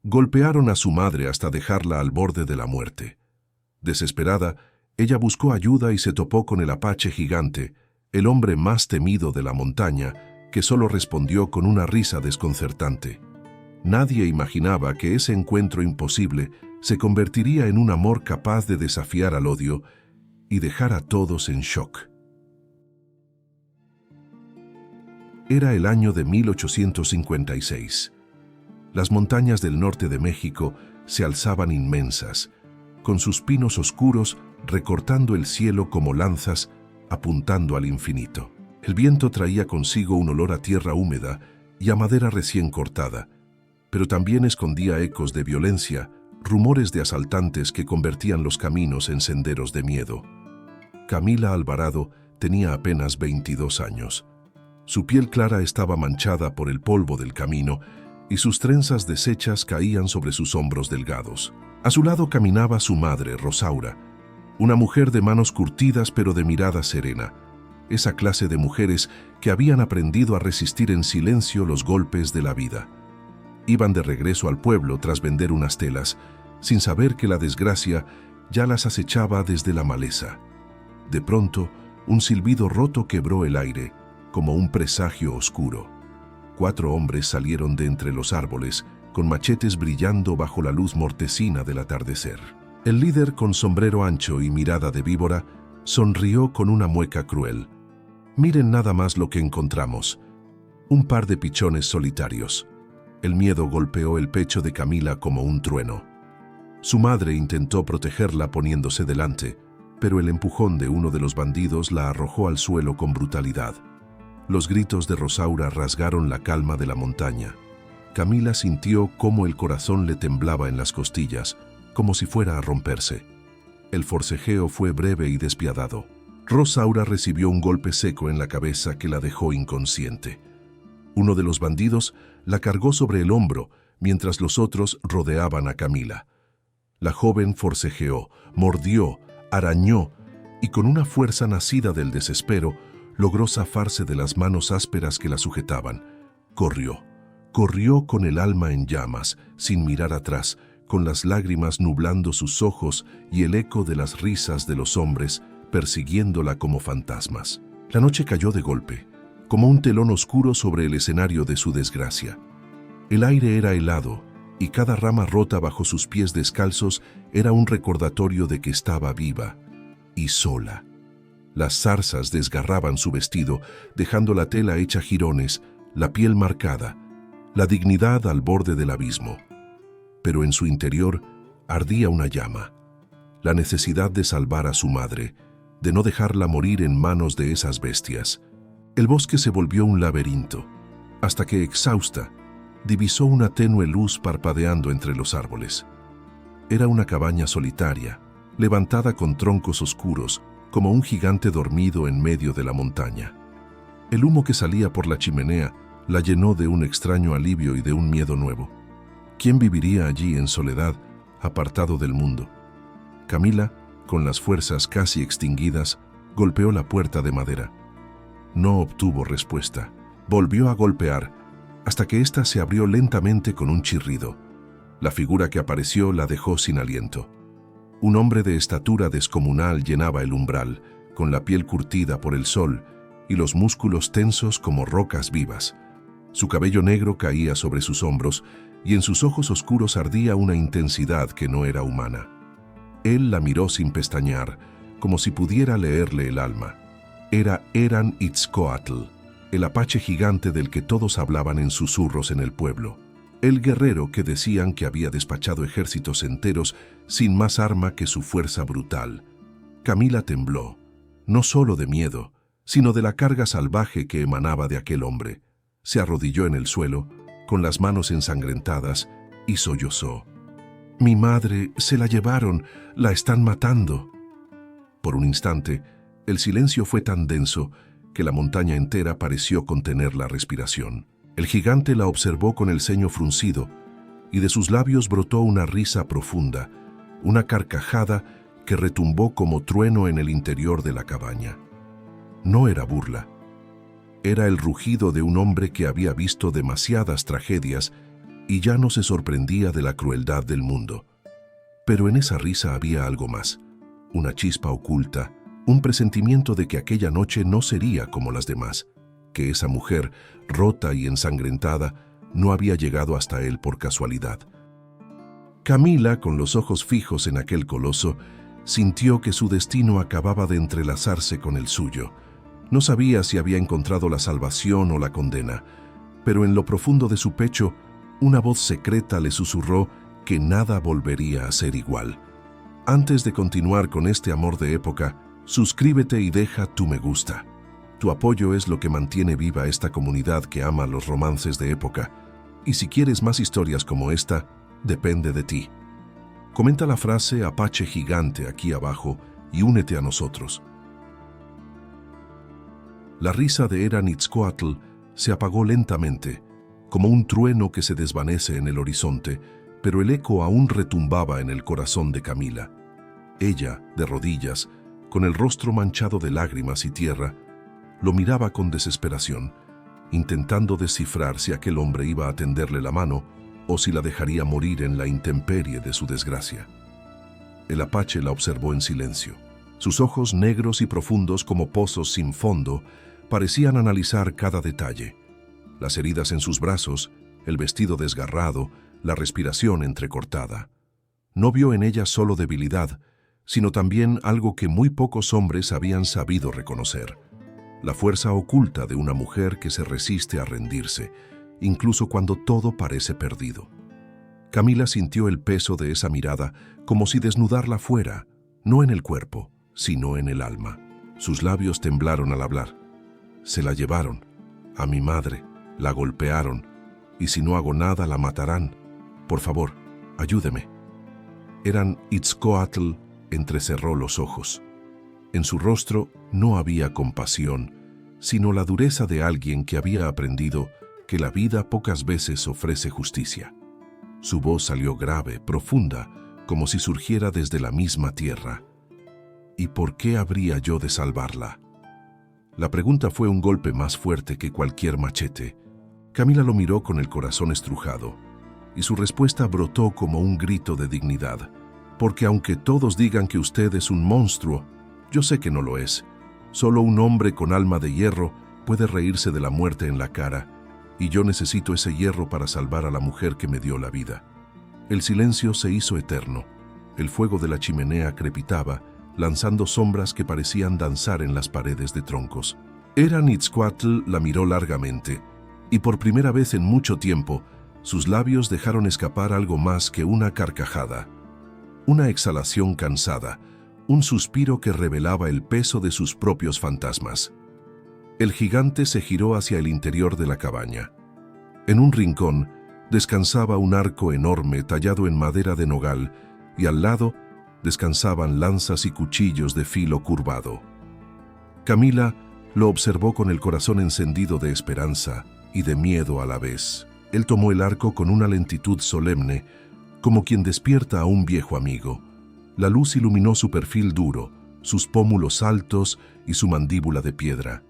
Golpearon a su madre hasta dejarla al borde de la muerte. Desesperada, ella buscó ayuda y se topó con el apache gigante, el hombre más temido de la montaña, que solo respondió con una risa desconcertante. Nadie imaginaba que ese encuentro imposible se convertiría en un amor capaz de desafiar al odio y dejar a todos en shock. Era el año de 1856. Las montañas del norte de México se alzaban inmensas, con sus pinos oscuros recortando el cielo como lanzas apuntando al infinito. El viento traía consigo un olor a tierra húmeda y a madera recién cortada, pero también escondía ecos de violencia, rumores de asaltantes que convertían los caminos en senderos de miedo. Camila Alvarado tenía apenas 22 años. Su piel clara estaba manchada por el polvo del camino y sus trenzas deshechas caían sobre sus hombros delgados. A su lado caminaba su madre, Rosaura, una mujer de manos curtidas pero de mirada serena, esa clase de mujeres que habían aprendido a resistir en silencio los golpes de la vida. Iban de regreso al pueblo tras vender unas telas, sin saber que la desgracia ya las acechaba desde la maleza. De pronto, un silbido roto quebró el aire, como un presagio oscuro. 4 hombres salieron de entre los árboles, con machetes brillando bajo la luz mortecina del atardecer. El líder, con sombrero ancho y mirada de víbora, sonrió con una mueca cruel. «Miren nada más lo que encontramos. Un par de pichones solitarios». El miedo golpeó el pecho de Camila como un trueno. Su madre intentó protegerla poniéndose delante, pero el empujón de uno de los bandidos la arrojó al suelo con brutalidad. Los gritos de Rosaura rasgaron la calma de la montaña. Camila sintió cómo el corazón le temblaba en las costillas, como si fuera a romperse. El forcejeo fue breve y despiadado. Rosaura recibió un golpe seco en la cabeza que la dejó inconsciente. Uno de los bandidos la cargó sobre el hombro, mientras los otros rodeaban a Camila. La joven forcejeó, mordió, arañó, y con una fuerza nacida del desespero, logró zafarse de las manos ásperas que la sujetaban. Corrió con el alma en llamas, sin mirar atrás, con las lágrimas nublando sus ojos y el eco de las risas de los hombres persiguiéndola como fantasmas. La noche cayó de golpe, como un telón oscuro sobre el escenario de su desgracia. El aire era helado, y cada rama rota bajo sus pies descalzos era un recordatorio de que estaba viva y sola. Las zarzas desgarraban su vestido, dejando la tela hecha jirones, la piel marcada, la dignidad al borde del abismo. Pero en su interior ardía una llama, la necesidad de salvar a su madre, de no dejarla morir en manos de esas bestias. El bosque se volvió un laberinto, hasta que, exhausta, divisó una tenue luz parpadeando entre los árboles. Era una cabaña solitaria, levantada con troncos oscuros, como un gigante dormido en medio de la montaña. El humo que salía por la chimenea la llenó de un extraño alivio y de un miedo nuevo. ¿Quién viviría allí en soledad, apartado del mundo? Camila, con las fuerzas casi extinguidas, golpeó la puerta de madera. No obtuvo respuesta. Volvió a golpear, hasta que ésta se abrió lentamente con un chirrido. La figura que apareció la dejó sin aliento. Un hombre de estatura descomunal llenaba el umbral, con la piel curtida por el sol y los músculos tensos como rocas vivas. Su cabello negro caía sobre sus hombros y en sus ojos oscuros ardía una intensidad que no era humana. Él la miró sin pestañear, como si pudiera leerle el alma. Era Eran Itzcoatl, el apache gigante del que todos hablaban en susurros en el pueblo. El guerrero que decían que había despachado ejércitos enteros sin más arma que su fuerza brutal. Camila tembló, no solo de miedo, sino de la carga salvaje que emanaba de aquel hombre. Se arrodilló en el suelo, con las manos ensangrentadas, y sollozó. «Mi madre, se la llevaron, la están matando». Por un instante, el silencio fue tan denso que la montaña entera pareció contener la respiración. El gigante la observó con el ceño fruncido, y de sus labios brotó una risa profunda, una carcajada que retumbó como trueno en el interior de la cabaña. No era burla. Era el rugido de un hombre que había visto demasiadas tragedias y ya no se sorprendía de la crueldad del mundo. Pero en esa risa había algo más, una chispa oculta, un presentimiento de que aquella noche no sería como las demás, que esa mujer, rota y ensangrentada, no había llegado hasta él por casualidad. Camila, con los ojos fijos en aquel coloso, sintió que su destino acababa de entrelazarse con el suyo. No sabía si había encontrado la salvación o la condena, pero en lo profundo de su pecho, una voz secreta le susurró que nada volvería a ser igual. Antes de continuar con este amor de época, suscríbete y deja tu me gusta. Tu apoyo es lo que mantiene viva esta comunidad que ama los romances de época. Y si quieres más historias como esta, depende de ti. Comenta la frase Apache Gigante aquí abajo y únete a nosotros. La risa de Era-Nitzcoatl se apagó lentamente, como un trueno que se desvanece en el horizonte, pero el eco aún retumbaba en el corazón de Camila. Ella, de rodillas, con el rostro manchado de lágrimas y tierra, lo miraba con desesperación, intentando descifrar si aquel hombre iba a tenderle la mano o si la dejaría morir en la intemperie de su desgracia. El apache la observó en silencio. Sus ojos negros y profundos como pozos sin fondo parecían analizar cada detalle. Las heridas en sus brazos, el vestido desgarrado, la respiración entrecortada. No vio en ella solo debilidad, sino también algo que muy pocos hombres habían sabido reconocer: la fuerza oculta de una mujer que se resiste a rendirse, incluso cuando todo parece perdido. Camila sintió el peso de esa mirada como si desnudarla fuera, no en el cuerpo, sino en el alma. Sus labios temblaron al hablar. Se la llevaron, a mi madre, la golpearon, y si no hago nada la matarán. Por favor, ayúdeme. Era-Nitzcoatl entrecerró los ojos. En su rostro no había compasión, sino la dureza de alguien que había aprendido que la vida pocas veces ofrece justicia. Su voz salió grave, profunda, como si surgiera desde la misma tierra. ¿Y por qué habría yo de salvarla? La pregunta fue un golpe más fuerte que cualquier machete. Camila lo miró con el corazón estrujado, y su respuesta brotó como un grito de dignidad. Porque aunque todos digan que usted es un monstruo, yo sé que no lo es. Solo un hombre con alma de hierro puede reírse de la muerte en la cara, y yo necesito ese hierro para salvar a la mujer que me dio la vida. El silencio se hizo eterno. El fuego de la chimenea crepitaba, lanzando sombras que parecían danzar en las paredes de troncos. Era-Nitzcoatl la miró largamente, y por primera vez en mucho tiempo, sus labios dejaron escapar algo más que una carcajada. Una exhalación cansada, un suspiro que revelaba el peso de sus propios fantasmas. El gigante se giró hacia el interior de la cabaña. En un rincón descansaba un arco enorme tallado en madera de nogal, y al lado descansaban lanzas y cuchillos de filo curvado. Camila lo observó con el corazón encendido de esperanza y de miedo a la vez. Él tomó el arco con una lentitud solemne, como quien despierta a un viejo amigo. La luz iluminó su perfil duro, sus pómulos altos y su mandíbula de piedra.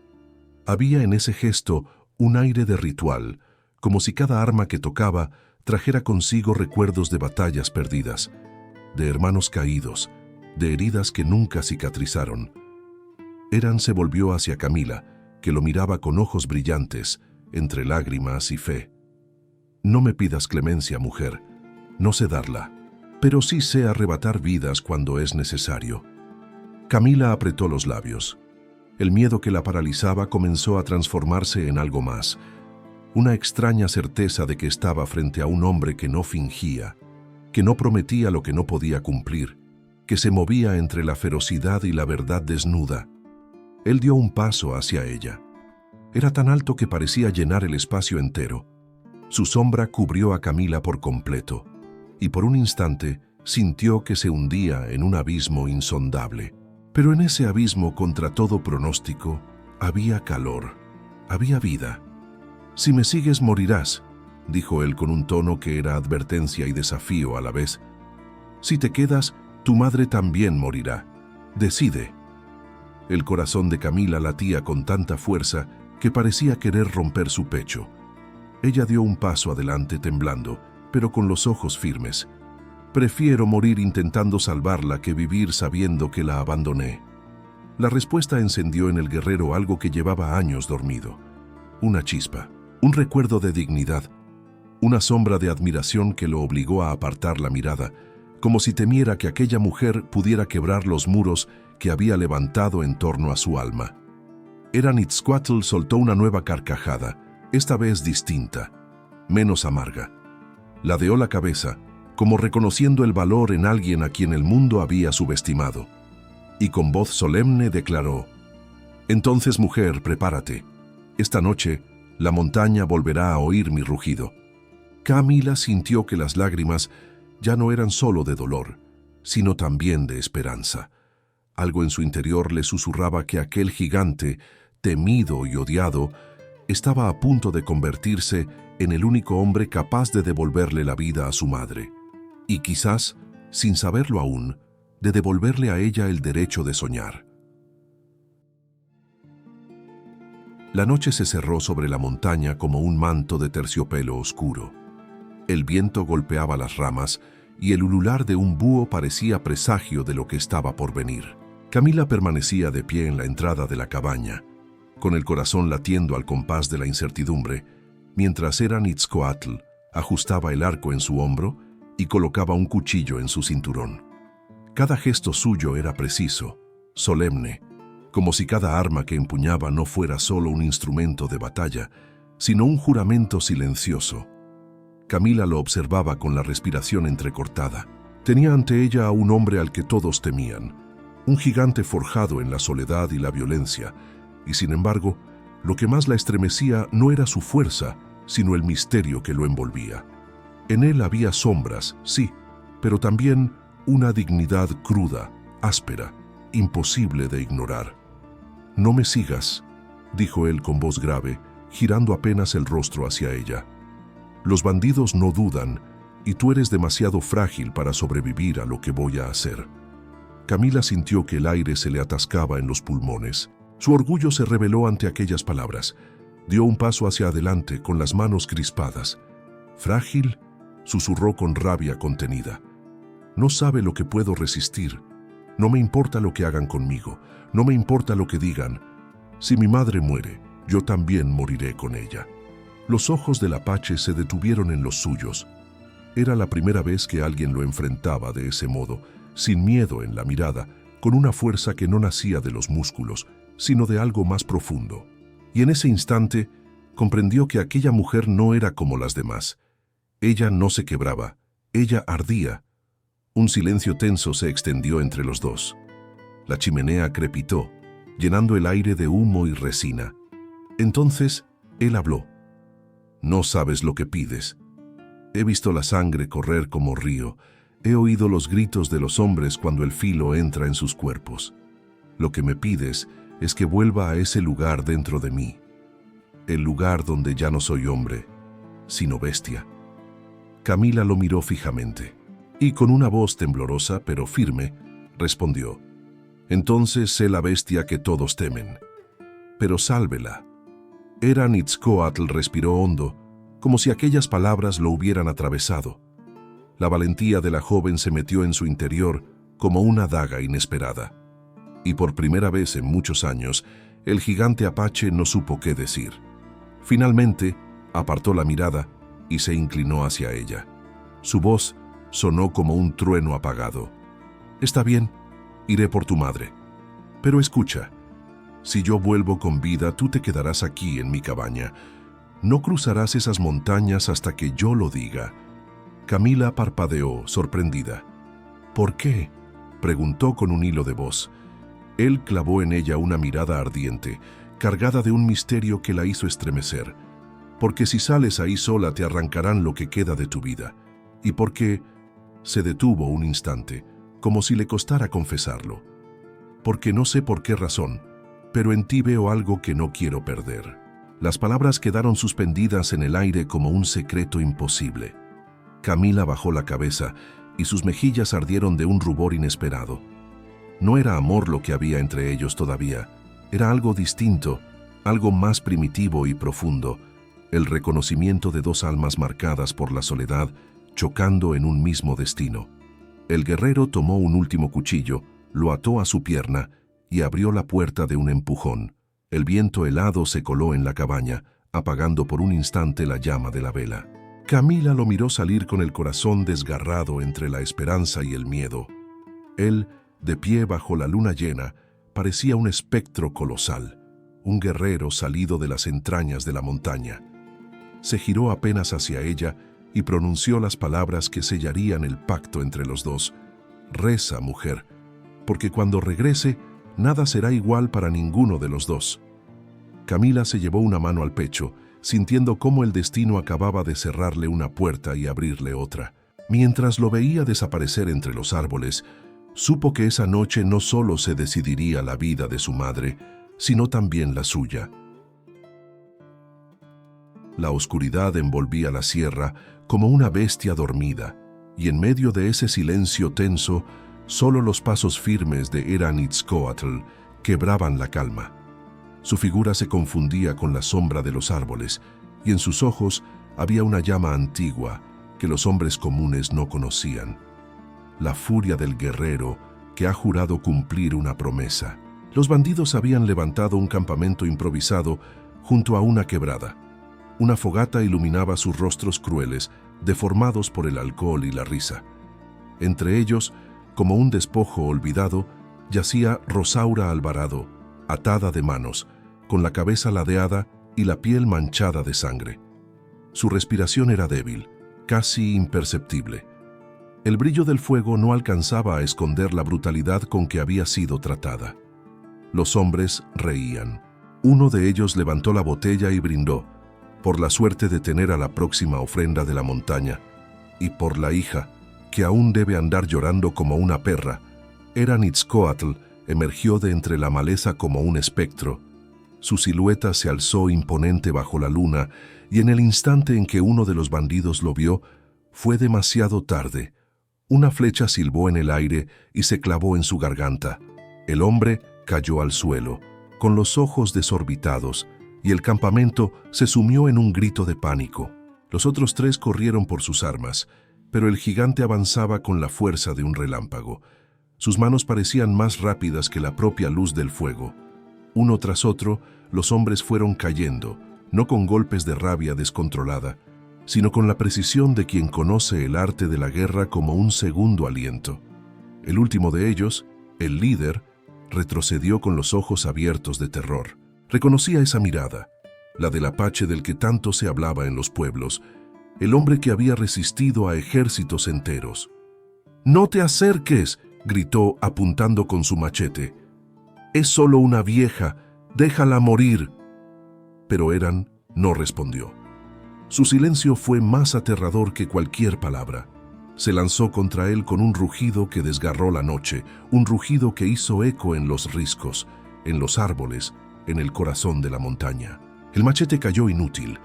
Había en ese gesto un aire de ritual, como si cada arma que tocaba trajera consigo recuerdos de batallas perdidas, de hermanos caídos, de heridas que nunca cicatrizaron. Eran se volvió hacia Camila, que lo miraba con ojos brillantes, entre lágrimas y fe. No me pidas clemencia, mujer. No sé darla, pero sí sé arrebatar vidas cuando es necesario. Camila apretó los labios. El miedo que la paralizaba comenzó a transformarse en algo más, una extraña certeza de que estaba frente a un hombre que no fingía, que no prometía lo que no podía cumplir, que se movía entre la ferocidad y la verdad desnuda. Él dio un paso hacia ella. Era tan alto que parecía llenar el espacio entero. Su sombra cubrió a Camila por completo, y por un instante sintió que se hundía en un abismo insondable. Pero en ese abismo, contra todo pronóstico, había calor, había vida. «Si me sigues, morirás», dijo él con un tono que era advertencia y desafío a la vez. «Si te quedas, tu madre también morirá. Decide». El corazón de Camila latía con tanta fuerza que parecía querer romper su pecho. Ella dio un paso adelante temblando, pero con los ojos firmes. Prefiero morir intentando salvarla que vivir sabiendo que la abandoné. La respuesta encendió en el guerrero algo que llevaba años dormido. Una chispa, un recuerdo de dignidad, una sombra de admiración que lo obligó a apartar la mirada, como si temiera que aquella mujer pudiera quebrar los muros que había levantado en torno a su alma. Eran-Itzcoatl soltó una nueva carcajada, esta vez distinta, menos amarga. Ladeó la cabeza, como reconociendo el valor en alguien a quien el mundo había subestimado, y con voz solemne declaró: «Entonces, mujer, prepárate. Esta noche, la montaña volverá a oír mi rugido». Camila sintió que las lágrimas ya no eran solo de dolor, sino también de esperanza. Algo en su interior le susurraba que aquel gigante, temido y odiado, estaba a punto de convertirse en el único hombre capaz de devolverle la vida a su madre, y quizás, sin saberlo aún, de devolverle a ella el derecho de soñar. La noche se cerró sobre la montaña como un manto de terciopelo oscuro. El viento golpeaba las ramas y el ulular de un búho parecía presagio de lo que estaba por venir. Camila permanecía de pie en la entrada de la cabaña, con el corazón latiendo al compás de la incertidumbre, mientras Eran-Itzcoatl ajustaba el arco en su hombro y colocaba un cuchillo en su cinturón. Cada gesto suyo era preciso, solemne, como si cada arma que empuñaba no fuera solo un instrumento de batalla, sino un juramento silencioso. Camila lo observaba con la respiración entrecortada. Tenía ante ella a un hombre al que todos temían, un gigante forjado en la soledad y la violencia, y sin embargo, lo que más la estremecía no era su fuerza, sino el misterio que lo envolvía. En él había sombras, sí, pero también una dignidad cruda, áspera, imposible de ignorar. «No me sigas», dijo él con voz grave, girando apenas el rostro hacia ella. «Los bandidos no dudan, y tú eres demasiado frágil para sobrevivir a lo que voy a hacer». Camila sintió que el aire se le atascaba en los pulmones. Su orgullo se rebeló ante aquellas palabras. Dio un paso hacia adelante con las manos crispadas. «¿Frágil?», susurró con rabia contenida. «No sabe lo que puedo resistir. No me importa lo que hagan conmigo. No me importa lo que digan. Si mi madre muere, yo también moriré con ella». Los ojos del apache se detuvieron en los suyos. Era la primera vez que alguien lo enfrentaba de ese modo, sin miedo en la mirada, con una fuerza que no nacía de los músculos, sino de algo más profundo. Y en ese instante comprendió que aquella mujer no era como las demás. Ella no se quebraba, ella ardía. Un silencio tenso se extendió entre los dos. La chimenea crepitó, llenando el aire de humo y resina. Entonces él habló. «No sabes lo que pides. He visto la sangre correr como río. He oído los gritos de los hombres cuando el filo entra en sus cuerpos. Lo que me pides es que vuelva a ese lugar dentro de mí, el lugar donde ya no soy hombre, sino bestia». Camila lo miró fijamente y con una voz temblorosa pero firme respondió: «Entonces sé la bestia que todos temen, pero sálvela». Eran-Itzcoatl respiró hondo, como si aquellas palabras lo hubieran atravesado. La valentía de la joven se metió en su interior como una daga inesperada. Y por primera vez en muchos años, el gigante apache no supo qué decir. Finalmente, apartó la mirada y se inclinó hacia ella. Su voz sonó como un trueno apagado. «Está bien, iré por tu madre. Pero escucha. Si yo vuelvo con vida, tú te quedarás aquí en mi cabaña. No cruzarás esas montañas hasta que yo lo diga». Camila parpadeó, sorprendida. «¿Por qué?», preguntó con un hilo de voz. Él clavó en ella una mirada ardiente, cargada de un misterio que la hizo estremecer. «Porque si sales ahí sola te arrancarán lo que queda de tu vida. Y porque…» Se detuvo un instante, como si le costara confesarlo. «Porque no sé por qué razón, pero en ti veo algo que no quiero perder». Las palabras quedaron suspendidas en el aire como un secreto imposible. Camila bajó la cabeza y sus mejillas ardieron de un rubor inesperado. No era amor lo que había entre ellos todavía, era algo distinto, algo más primitivo y profundo. el reconocimiento de dos almas marcadas por la soledad, chocando en un mismo destino. El guerrero tomó un último cuchillo, lo ató a su pierna y abrió la puerta de un empujón. El viento helado se coló en la cabaña, apagando por un instante la llama de la vela. Camila lo miró salir con el corazón desgarrado entre la esperanza y el miedo. Él, de pie bajo la luna llena, parecía un espectro colosal, un guerrero salido de las entrañas de la montaña. Se giró apenas hacia ella y pronunció las palabras que sellarían el pacto entre los dos. «Reza, mujer, porque cuando regrese, nada será igual para ninguno de los dos». Camila se llevó una mano al pecho, sintiendo cómo el destino acababa de cerrarle una puerta y abrirle otra. Mientras lo veía desaparecer entre los árboles, supo que esa noche no solo se decidiría la vida de su madre, sino también la suya. La oscuridad envolvía la sierra como una bestia dormida, y en medio de ese silencio tenso, solo los pasos firmes de Eran-Itzcoatl quebraban la calma. Su figura se confundía con la sombra de los árboles, y en sus ojos había una llama antigua que los hombres comunes no conocían. La furia del guerrero que ha jurado cumplir una promesa. Los bandidos habían levantado un campamento improvisado junto a una quebrada. Una fogata iluminaba sus rostros crueles, deformados por el alcohol y la risa. Entre ellos, como un despojo olvidado, yacía Rosaura Alvarado, atada de manos, con la cabeza ladeada y la piel manchada de sangre. Su respiración era débil, casi imperceptible. El brillo del fuego no alcanzaba a esconder la brutalidad con que había sido tratada. Los hombres reían. Uno de ellos levantó la botella y brindó, por la suerte de tener a la próxima ofrenda de la montaña, y por la hija, que aún debe andar llorando como una perra. Eran-Itzcoatl emergió de entre la maleza como un espectro. Su silueta se alzó imponente bajo la luna, y en el instante en que uno de los bandidos lo vio, fue demasiado tarde. Una flecha silbó en el aire y se clavó en su garganta. El hombre cayó al suelo, con los ojos desorbitados, y el campamento se sumió en un grito de pánico. Los otros tres corrieron por sus armas, pero el gigante avanzaba con la fuerza de un relámpago. Sus manos parecían más rápidas que la propia luz del fuego. Uno tras otro, los hombres fueron cayendo, no con golpes de rabia descontrolada, sino con la precisión de quien conoce el arte de la guerra como un segundo aliento. El último de ellos, el líder, retrocedió con los ojos abiertos de terror. Reconocía esa mirada, la del apache del que tanto se hablaba en los pueblos, el hombre que había resistido a ejércitos enteros. «¡No te acerques!», gritó apuntando con su machete. «Es solo una vieja, déjala morir». Pero Eran no respondió. Su silencio fue más aterrador que cualquier palabra. Se lanzó contra él con un rugido que desgarró la noche, un rugido que hizo eco en los riscos, en los árboles, en el corazón de la montaña. El machete cayó inútil,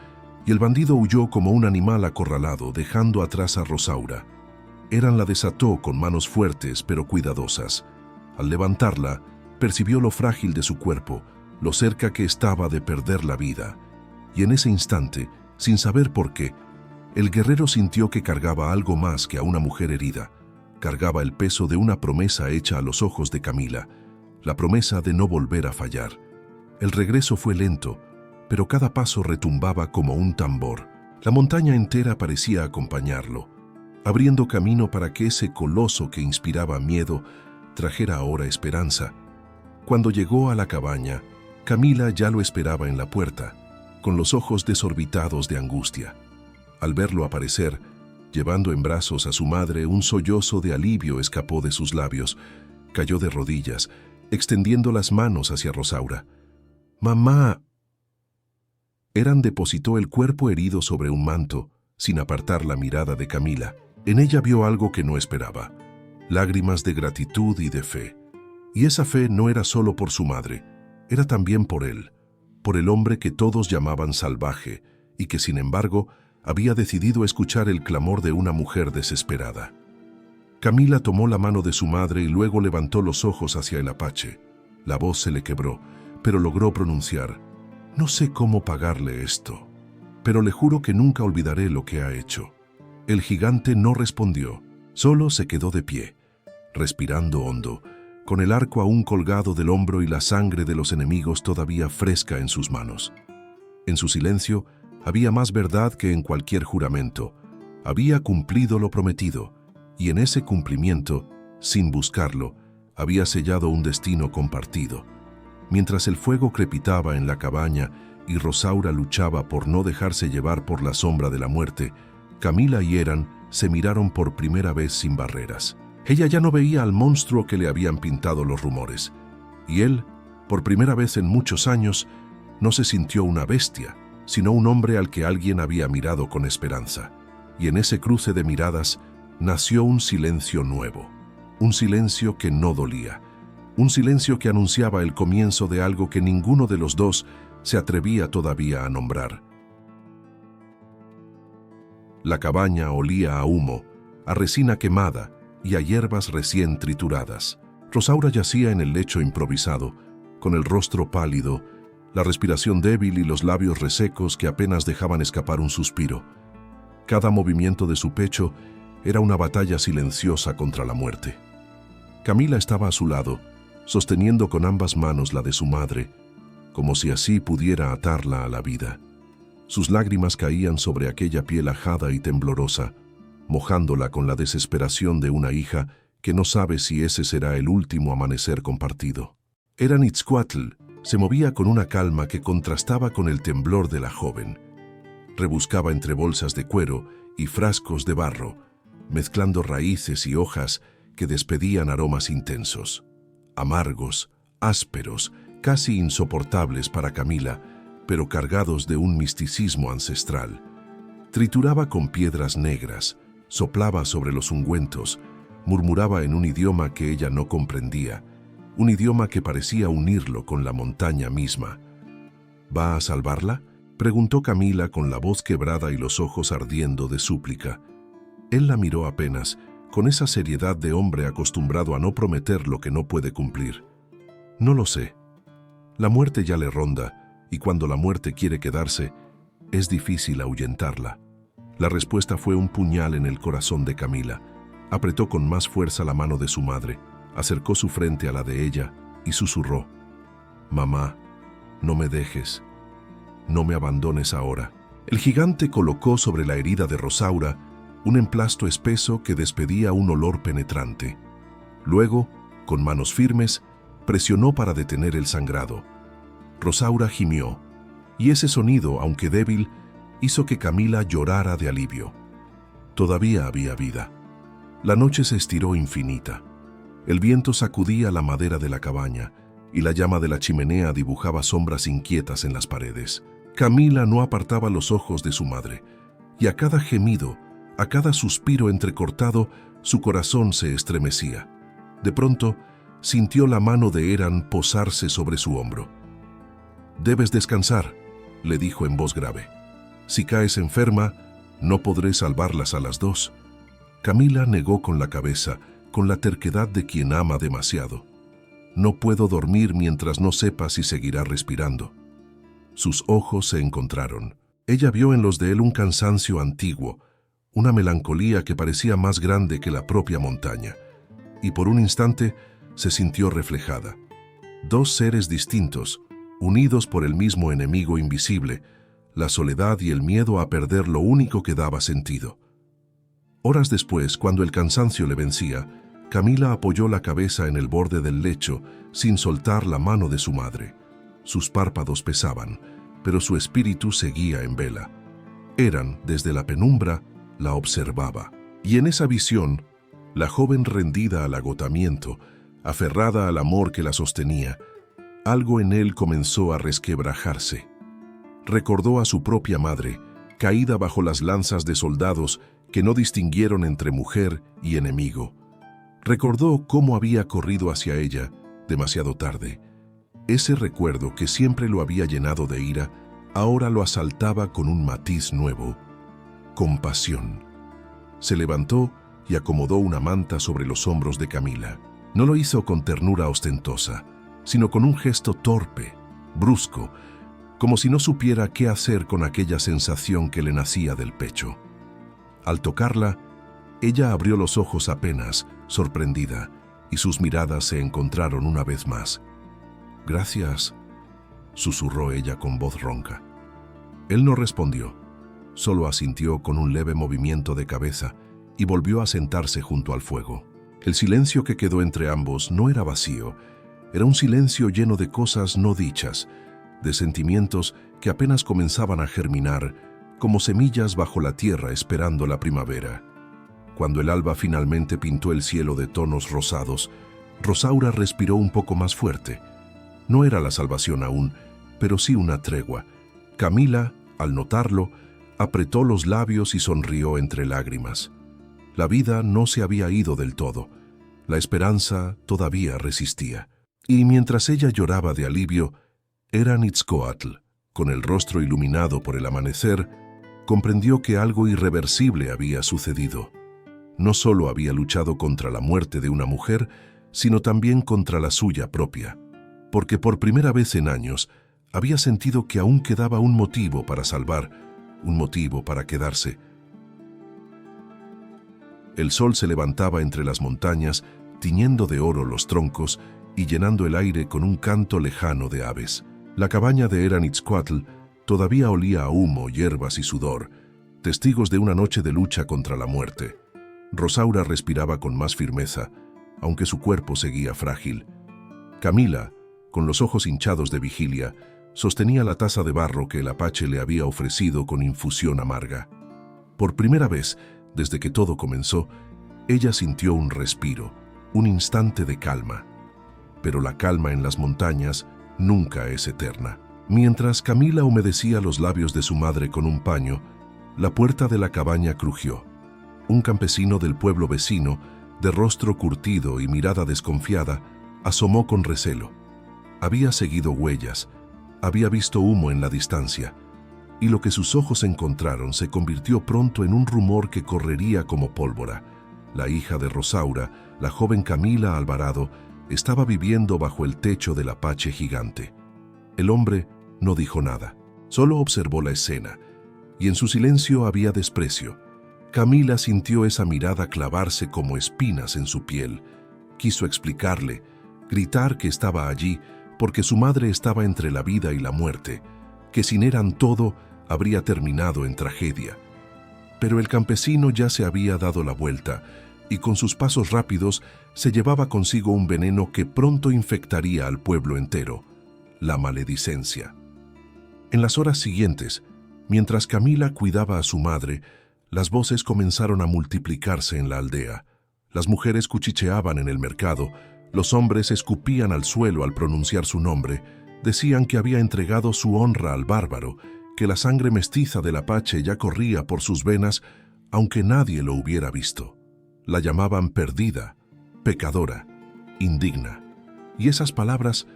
y el bandido huyó como un animal acorralado, dejando atrás a Rosaura. Eran la desató con manos fuertes pero cuidadosas. Al levantarla, percibió lo frágil de su cuerpo, lo cerca que estaba de perder la vida. Y en ese instante, sin saber por qué, el guerrero sintió que cargaba algo más que a una mujer herida. Cargaba el peso de una promesa hecha a los ojos de Camila, la promesa de no volver a fallar. El regreso fue lento, pero cada paso retumbaba como un tambor. La montaña entera parecía acompañarlo, abriendo camino para que ese coloso que inspiraba miedo trajera ahora esperanza. Cuando llegó a la cabaña, Camila ya lo esperaba en la puerta, con los ojos desorbitados de angustia. Al verlo aparecer, llevando en brazos a su madre, un sollozo de alivio escapó de sus labios. Cayó de rodillas, extendiendo las manos hacia Rosaura. «¡Mamá!». Eran depositó el cuerpo herido sobre un manto, sin apartar la mirada de Camila. En ella vio algo que no esperaba, lágrimas de gratitud y de fe. Y esa fe no era solo por su madre, era también por él, por el hombre que todos llamaban salvaje y que, sin embargo, había decidido escuchar el clamor de una mujer desesperada. Camila tomó la mano de su madre y luego levantó los ojos hacia el apache. La voz se le quebró, pero logró pronunciar: «No sé cómo pagarle esto». pero le juro que nunca olvidaré lo que ha hecho». El gigante no respondió, solo se quedó de pie, respirando hondo, con el arco aún colgado del hombro y la sangre de los enemigos todavía fresca en sus manos. En su silencio había más verdad que en cualquier juramento. Había cumplido lo prometido, y en ese cumplimiento, sin buscarlo, había sellado un destino compartido. Mientras el fuego crepitaba en la cabaña y Rosaura luchaba por no dejarse llevar por la sombra de la muerte, Camila y Eran se miraron por primera vez sin barreras. Ella ya no veía al monstruo que le habían pintado los rumores, y él, por primera vez en muchos años, no se sintió una bestia, sino un hombre al que alguien había mirado con esperanza. Y en ese cruce de miradas nació un silencio nuevo, un silencio que no dolía, un silencio que anunciaba el comienzo de algo que ninguno de los dos se atrevía todavía a nombrar. La cabaña olía a humo, a resina quemada y a hierbas recién trituradas. Rosaura yacía en el lecho improvisado, con el rostro pálido, la respiración débil y los labios resecos que apenas dejaban escapar un suspiro. Cada movimiento de su pecho era una batalla silenciosa contra la muerte. Camila estaba a su lado, sosteniendo con ambas manos la de su madre, como si así pudiera atarla a la vida. Sus lágrimas caían sobre aquella piel ajada y temblorosa, mojándola con la desesperación de una hija que no sabe si ese será el último amanecer compartido. Eran-Itzcuatl se movía con una calma que contrastaba con el temblor de la joven. Rebuscaba entre bolsas de cuero y frascos de barro, mezclando raíces y hojas que despedían aromas intensos, amargos, ásperos, casi insoportables para Camila, pero cargados de un misticismo ancestral. Trituraba con piedras negras, soplaba sobre los ungüentos, murmuraba en un idioma que ella no comprendía, un idioma que parecía unirlo con la montaña misma. ¿Va a salvarla?, preguntó Camila con la voz quebrada y los ojos ardiendo de súplica. Él la miró apenas, con esa seriedad de hombre acostumbrado a no prometer lo que no puede cumplir. «No lo sé. La muerte ya le ronda, y cuando la muerte quiere quedarse, es difícil ahuyentarla». La respuesta fue un puñal en el corazón de Camila. Apretó con más fuerza la mano de su madre, acercó su frente a la de ella y susurró: «Mamá, no me dejes, no me abandones ahora». El gigante colocó sobre la herida de Rosaura un emplasto espeso que despedía un olor penetrante. Luego, con manos firmes, presionó para detener el sangrado. Rosaura gimió, y ese sonido, aunque débil, hizo que Camila llorara de alivio. Todavía había vida. La noche se estiró infinita. El viento sacudía la madera de la cabaña, y la llama de la chimenea dibujaba sombras inquietas en las paredes. Camila no apartaba los ojos de su madre, y a cada gemido, a cada suspiro entrecortado, su corazón se estremecía. De pronto, sintió la mano de Eran posarse sobre su hombro. «Debes descansar», le dijo en voz grave. «Si caes enferma, no podré salvarlas a las dos». Camila negó con la cabeza, con la terquedad de quien ama demasiado. «No puedo dormir mientras no sepa si seguirá respirando». Sus ojos se encontraron. Ella vio en los de él un cansancio antiguo, una melancolía que parecía más grande que la propia montaña, y por un instante se sintió reflejada. Dos seres distintos, unidos por el mismo enemigo invisible, la soledad y el miedo a perder lo único que daba sentido. Horas después, cuando el cansancio le vencía, Camila apoyó la cabeza en el borde del lecho sin soltar la mano de su madre. Sus párpados pesaban, pero su espíritu seguía en vela. Eran, desde la penumbra, la observaba. Y en esa visión, la joven rendida al agotamiento, aferrada al amor que la sostenía, algo en él comenzó a resquebrajarse. Recordó a su propia madre, caída bajo las lanzas de soldados que no distinguieron entre mujer y enemigo. Recordó cómo había corrido hacia ella, demasiado tarde. Ese recuerdo que siempre lo había llenado de ira, ahora lo asaltaba con un matiz nuevo: compasión. Se levantó y acomodó una manta sobre los hombros de Camila. No lo hizo con ternura ostentosa, sino con un gesto torpe, brusco, como si no supiera qué hacer con aquella sensación que le nacía del pecho. Al tocarla, ella abrió los ojos apenas, sorprendida, y sus miradas se encontraron una vez más. «Gracias», susurró ella con voz ronca. Él no respondió, solo asintió con un leve movimiento de cabeza y volvió a sentarse junto al fuego. El silencio que quedó entre ambos no era vacío, era un silencio lleno de cosas no dichas, de sentimientos que apenas comenzaban a germinar, como semillas bajo la tierra esperando la primavera. Cuando el alba finalmente pintó el cielo de tonos rosados, Rosaura respiró un poco más fuerte. No era la salvación aún, pero sí una tregua. Camila, al notarlo, apretó los labios y sonrió entre lágrimas. La vida no se había ido del todo. La esperanza todavía resistía. Y mientras ella lloraba de alivio, Eran-Itzcoatl, con el rostro iluminado por el amanecer, comprendió que algo irreversible había sucedido. No solo había luchado contra la muerte de una mujer, sino también contra la suya propia, porque por primera vez en años había sentido que aún quedaba un motivo para salvar, un motivo para quedarse. El sol se levantaba entre las montañas, tiñendo de oro los troncos y llenando el aire con un canto lejano de aves. La cabaña de Eran-Itzcoatl todavía olía a humo, hierbas y sudor, testigos de una noche de lucha contra la muerte. Rosaura respiraba con más firmeza, aunque su cuerpo seguía frágil. Camila, con los ojos hinchados de vigilia, sostenía la taza de barro que el apache le había ofrecido con infusión amarga. Por primera vez, desde que todo comenzó, ella sintió un respiro, un instante de calma. Pero la calma en las montañas nunca es eterna. Mientras Camila humedecía los labios de su madre con un paño, la puerta de la cabaña crujió. Un campesino del pueblo vecino, de rostro curtido y mirada desconfiada, asomó con recelo. Había seguido huellas, había visto humo en la distancia, y lo que sus ojos encontraron se convirtió pronto en un rumor que correría como pólvora. La hija de Rosaura, la joven Camila Alvarado, estaba viviendo bajo el techo del apache gigante. El hombre no dijo nada, solo observó la escena, y en su silencio había desprecio. Camila sintió esa mirada clavarse como espinas en su piel. Quiso explicarle, gritar que estaba allí porque su madre estaba entre la vida y la muerte, que sin Eran todo habría terminado en tragedia. Pero el campesino ya se había dado la vuelta y con sus pasos rápidos se llevaba consigo un veneno que pronto infectaría al pueblo entero, la maledicencia. En las horas siguientes, mientras Camila cuidaba a su madre, las voces comenzaron a multiplicarse en la aldea. Las mujeres cuchicheaban en el mercado, los hombres escupían al suelo al pronunciar su nombre, decían que había entregado su honra al bárbaro, que la sangre mestiza del apache ya corría por sus venas, aunque nadie lo hubiera visto. La llamaban perdida, pecadora, indigna. Y esas palabras,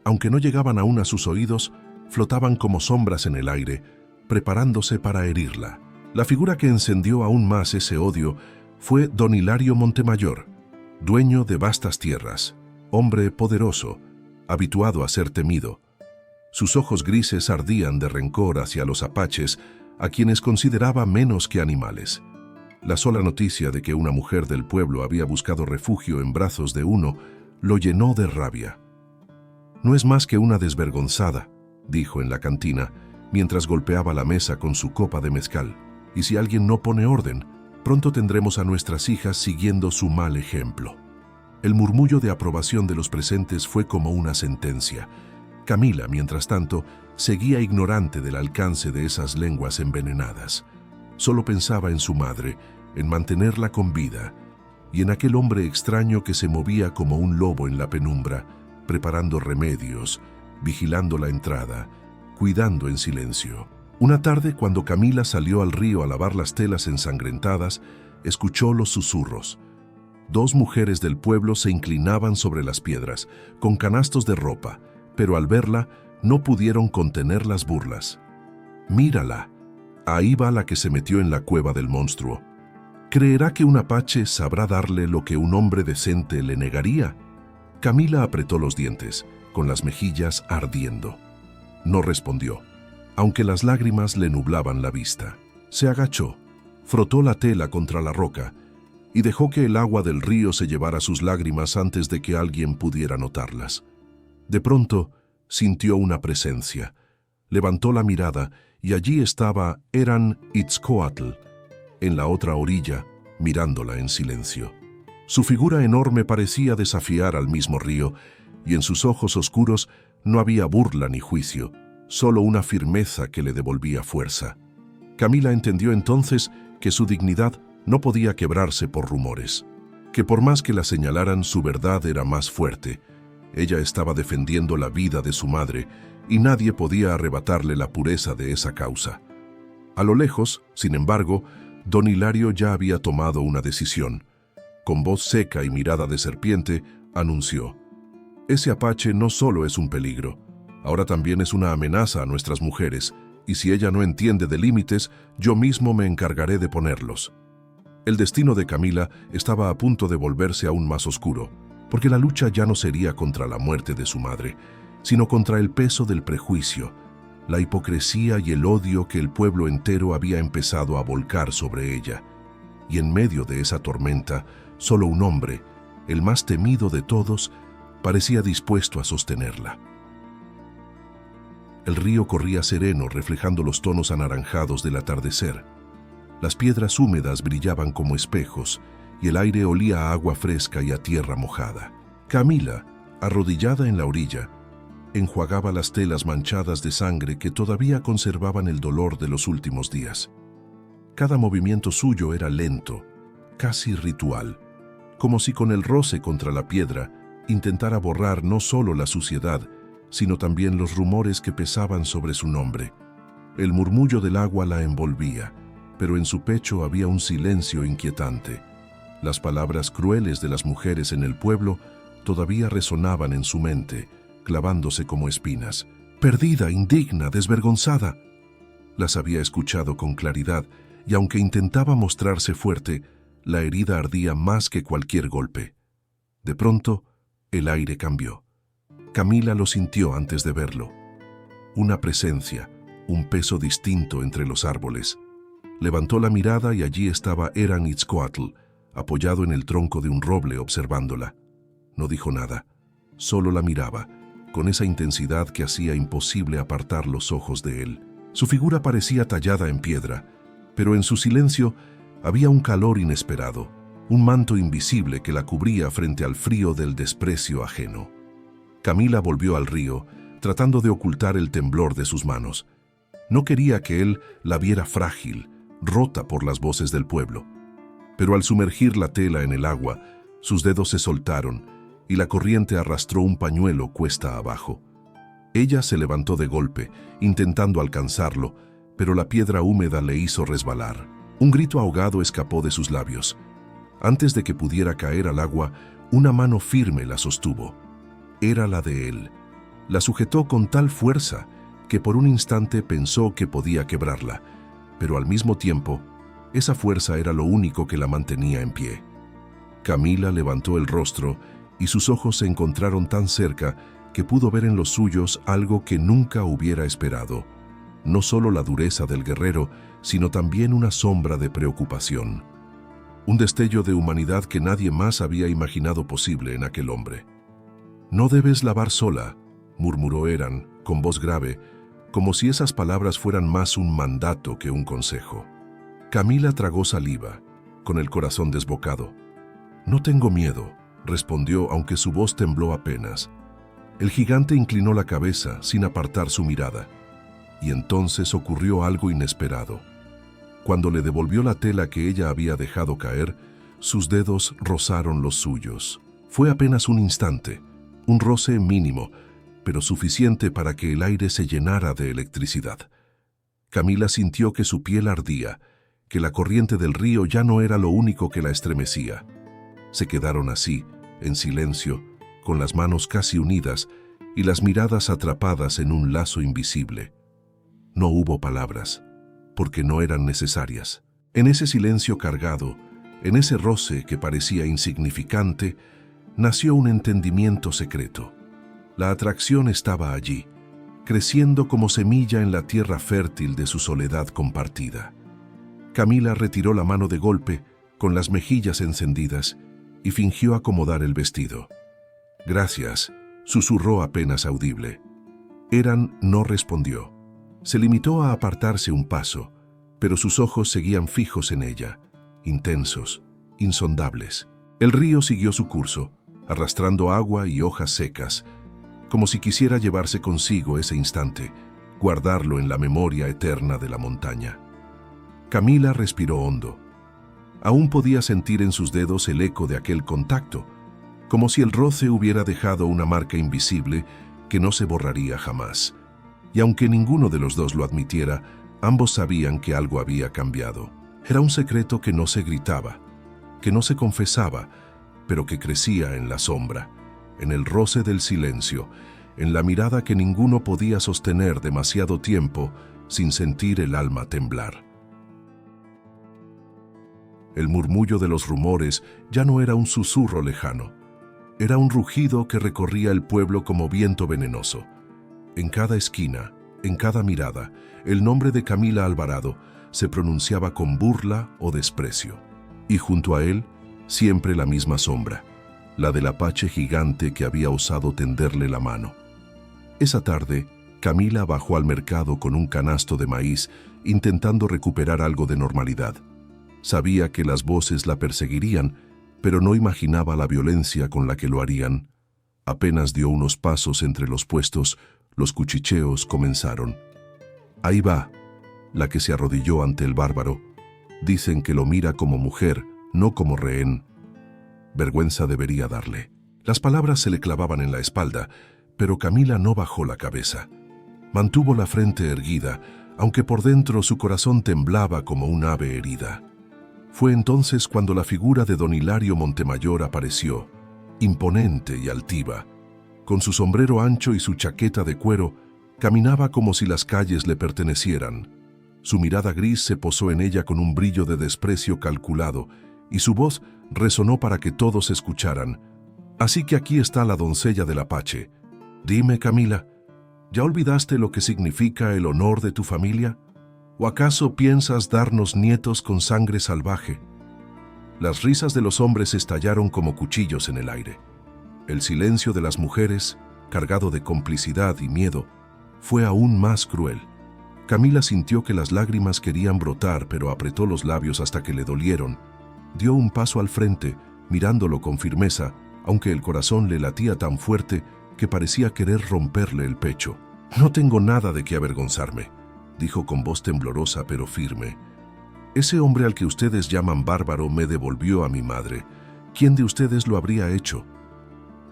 aunque no llegaban aún a sus oídos, flotaban como sombras en el aire, preparándose para herirla. La figura que encendió aún más ese odio fue don Hilario Montemayor, dueño de vastas tierras, hombre poderoso, habituado a ser temido. Sus ojos grises ardían de rencor hacia los apaches, a quienes consideraba menos que animales. La sola noticia de que una mujer del pueblo había buscado refugio en brazos de uno lo llenó de rabia. «No es más que una desvergonzada», dijo en la cantina, mientras golpeaba la mesa con su copa de mezcal. «Y si alguien no pone orden, pronto tendremos a nuestras hijas siguiendo su mal ejemplo». El murmullo de aprobación de los presentes fue como una sentencia. Camila, mientras tanto, seguía ignorante del alcance de esas lenguas envenenadas. Solo pensaba en su madre, en mantenerla con vida, y en aquel hombre extraño que se movía como un lobo en la penumbra, preparando remedios, vigilando la entrada, cuidando en silencio. Una tarde, cuando Camila salió al río a lavar las telas ensangrentadas, escuchó los susurros. Dos mujeres del pueblo se inclinaban sobre las piedras, con canastos de ropa, pero al verla no pudieron contener las burlas. «Mírala, ahí va la que se metió en la cueva del monstruo. ¿Creerá que un apache sabrá darle lo que un hombre decente le negaría?» Camila apretó los dientes, con las mejillas ardiendo. No respondió. aunque las lágrimas le nublaban la vista. Se agachó, frotó la tela contra la roca y dejó que el agua del río se llevara sus lágrimas antes de que alguien pudiera notarlas. De pronto, sintió una presencia. Levantó la mirada y allí estaba Eran-Itzcoatl, en la otra orilla, mirándola en silencio. Su figura enorme parecía desafiar al mismo río, y en sus ojos oscuros no había burla ni juicio, solo una firmeza que le devolvía fuerza. Camila entendió entonces que su dignidad no podía quebrarse por rumores, que por más que la señalaran, su verdad era más fuerte. Ella estaba defendiendo la vida de su madre, y nadie podía arrebatarle la pureza de esa causa. A lo lejos, sin embargo, don Hilario ya había tomado una decisión. Con voz seca y mirada de serpiente, anunció: «Ese apache no solo es un peligro, ahora también es una amenaza a nuestras mujeres, y si ella no entiende de límites, yo mismo me encargaré de ponerlos». El destino de Camila estaba a punto de volverse aún más oscuro, porque la lucha ya no sería contra la muerte de su madre, sino contra el peso del prejuicio, la hipocresía y el odio que el pueblo entero había empezado a volcar sobre ella. Y en medio de esa tormenta, solo un hombre, el más temido de todos, parecía dispuesto a sostenerla. El río corría sereno, reflejando los tonos anaranjados del atardecer. Las piedras húmedas brillaban como espejos y el aire olía a agua fresca y a tierra mojada. Camila, arrodillada en la orilla, enjuagaba las telas manchadas de sangre que todavía conservaban el dolor de los últimos días. Cada movimiento suyo era lento, casi ritual, como si con el roce contra la piedra intentara borrar no solo la suciedad, sino también los rumores que pesaban sobre su nombre. El murmullo del agua la envolvía, pero en su pecho había un silencio inquietante. Las palabras crueles de las mujeres en el pueblo todavía resonaban en su mente, clavándose como espinas. «Perdida, indigna, desvergonzada». Las había escuchado con claridad, y aunque intentaba mostrarse fuerte, la herida ardía más que cualquier golpe. De pronto, el aire cambió. Camila lo sintió antes de verlo. Una presencia, un peso distinto entre los árboles. Levantó la mirada y allí estaba Eran-Itzcoatl, apoyado en el tronco de un roble observándola. No dijo nada, solo la miraba, con esa intensidad que hacía imposible apartar los ojos de él. Su figura parecía tallada en piedra, pero en su silencio había un calor inesperado, un manto invisible que la cubría frente al frío del desprecio ajeno. Camila volvió al río, tratando de ocultar el temblor de sus manos. No quería que él la viera frágil, rota por las voces del pueblo. Pero al sumergir la tela en el agua, sus dedos se soltaron y la corriente arrastró un pañuelo cuesta abajo. Ella se levantó de golpe, intentando alcanzarlo, pero la piedra húmeda le hizo resbalar. Un grito ahogado escapó de sus labios. Antes de que pudiera caer al agua, una mano firme la sostuvo. Era la de él. La sujetó con tal fuerza que por un instante pensó que podía quebrarla, pero al mismo tiempo, esa fuerza era lo único que la mantenía en pie. Camila levantó el rostro y sus ojos se encontraron tan cerca que pudo ver en los suyos algo que nunca hubiera esperado. No solo la dureza del guerrero, sino también una sombra de preocupación. Un destello de humanidad que nadie más había imaginado posible en aquel hombre. «No debes lavar sola», murmuró Eran, con voz grave, como si esas palabras fueran más un mandato que un consejo. Camila tragó saliva, con el corazón desbocado. «No tengo miedo», respondió, aunque su voz tembló apenas. El gigante inclinó la cabeza sin apartar su mirada. Y entonces ocurrió algo inesperado. Cuando le devolvió la tela que ella había dejado caer, sus dedos rozaron los suyos. Fue apenas un instante, un roce mínimo, pero suficiente para que el aire se llenara de electricidad. Camila sintió que su piel ardía, que la corriente del río ya no era lo único que la estremecía. Se quedaron así, en silencio, con las manos casi unidas y las miradas atrapadas en un lazo invisible. No hubo palabras, porque no eran necesarias. En ese silencio cargado, en ese roce que parecía insignificante, nació un entendimiento secreto. La atracción estaba allí, creciendo como semilla en la tierra fértil de su soledad compartida. Camila retiró la mano de golpe, con las mejillas encendidas, y fingió acomodar el vestido. «Gracias», susurró apenas audible. Eran no respondió. Se limitó a apartarse un paso, pero sus ojos seguían fijos en ella, intensos, insondables. El río siguió su curso, arrastrando agua y hojas secas, como si quisiera llevarse consigo ese instante, guardarlo en la memoria eterna de la montaña. Camila respiró hondo. Aún podía sentir en sus dedos el eco de aquel contacto, como si el roce hubiera dejado una marca invisible que no se borraría jamás. Y aunque ninguno de los dos lo admitiera, ambos sabían que algo había cambiado. Era un secreto que no se gritaba, que no se confesaba, pero que crecía en la sombra, en el roce del silencio, en la mirada que ninguno podía sostener demasiado tiempo sin sentir el alma temblar. El murmullo de los rumores ya no era un susurro lejano. Era un rugido que recorría el pueblo como viento venenoso. En cada esquina, en cada mirada, el nombre de Camila Alvarado se pronunciaba con burla o desprecio. Y junto a él, siempre la misma sombra, la del apache gigante que había osado tenderle la mano. Esa tarde, Camila bajó al mercado con un canasto de maíz, intentando recuperar algo de normalidad. Sabía que las voces la perseguirían, pero no imaginaba la violencia con la que lo harían. Apenas dio unos pasos entre los puestos, los cuchicheos comenzaron. Ahí va, la que se arrodilló ante el bárbaro. Dicen que lo mira como mujer, no como rehén. Vergüenza debería darle. Las palabras se le clavaban en la espalda, pero Camila no bajó la cabeza. Mantuvo la frente erguida, aunque por dentro su corazón temblaba como un ave herida. Fue entonces cuando la figura de don Hilario Montemayor apareció, imponente y altiva. Con su sombrero ancho y su chaqueta de cuero, caminaba como si las calles le pertenecieran. Su mirada gris se posó en ella con un brillo de desprecio calculado, y su voz resonó para que todos escucharan. «Así que aquí está la doncella del apache. Dime, Camila, ¿ya olvidaste lo que significa el honor de tu familia? ¿O acaso piensas darnos nietos con sangre salvaje?» Las risas de los hombres estallaron como cuchillos en el aire. El silencio de las mujeres, cargado de complicidad y miedo, fue aún más cruel. Camila sintió que las lágrimas querían brotar, pero apretó los labios hasta que le dolieron. Dio un paso al frente, mirándolo con firmeza, aunque el corazón le latía tan fuerte que parecía querer romperle el pecho. «No tengo nada de qué avergonzarme», dijo con voz temblorosa pero firme. «Ese hombre al que ustedes llaman bárbaro me devolvió a mi madre. ¿Quién de ustedes lo habría hecho?»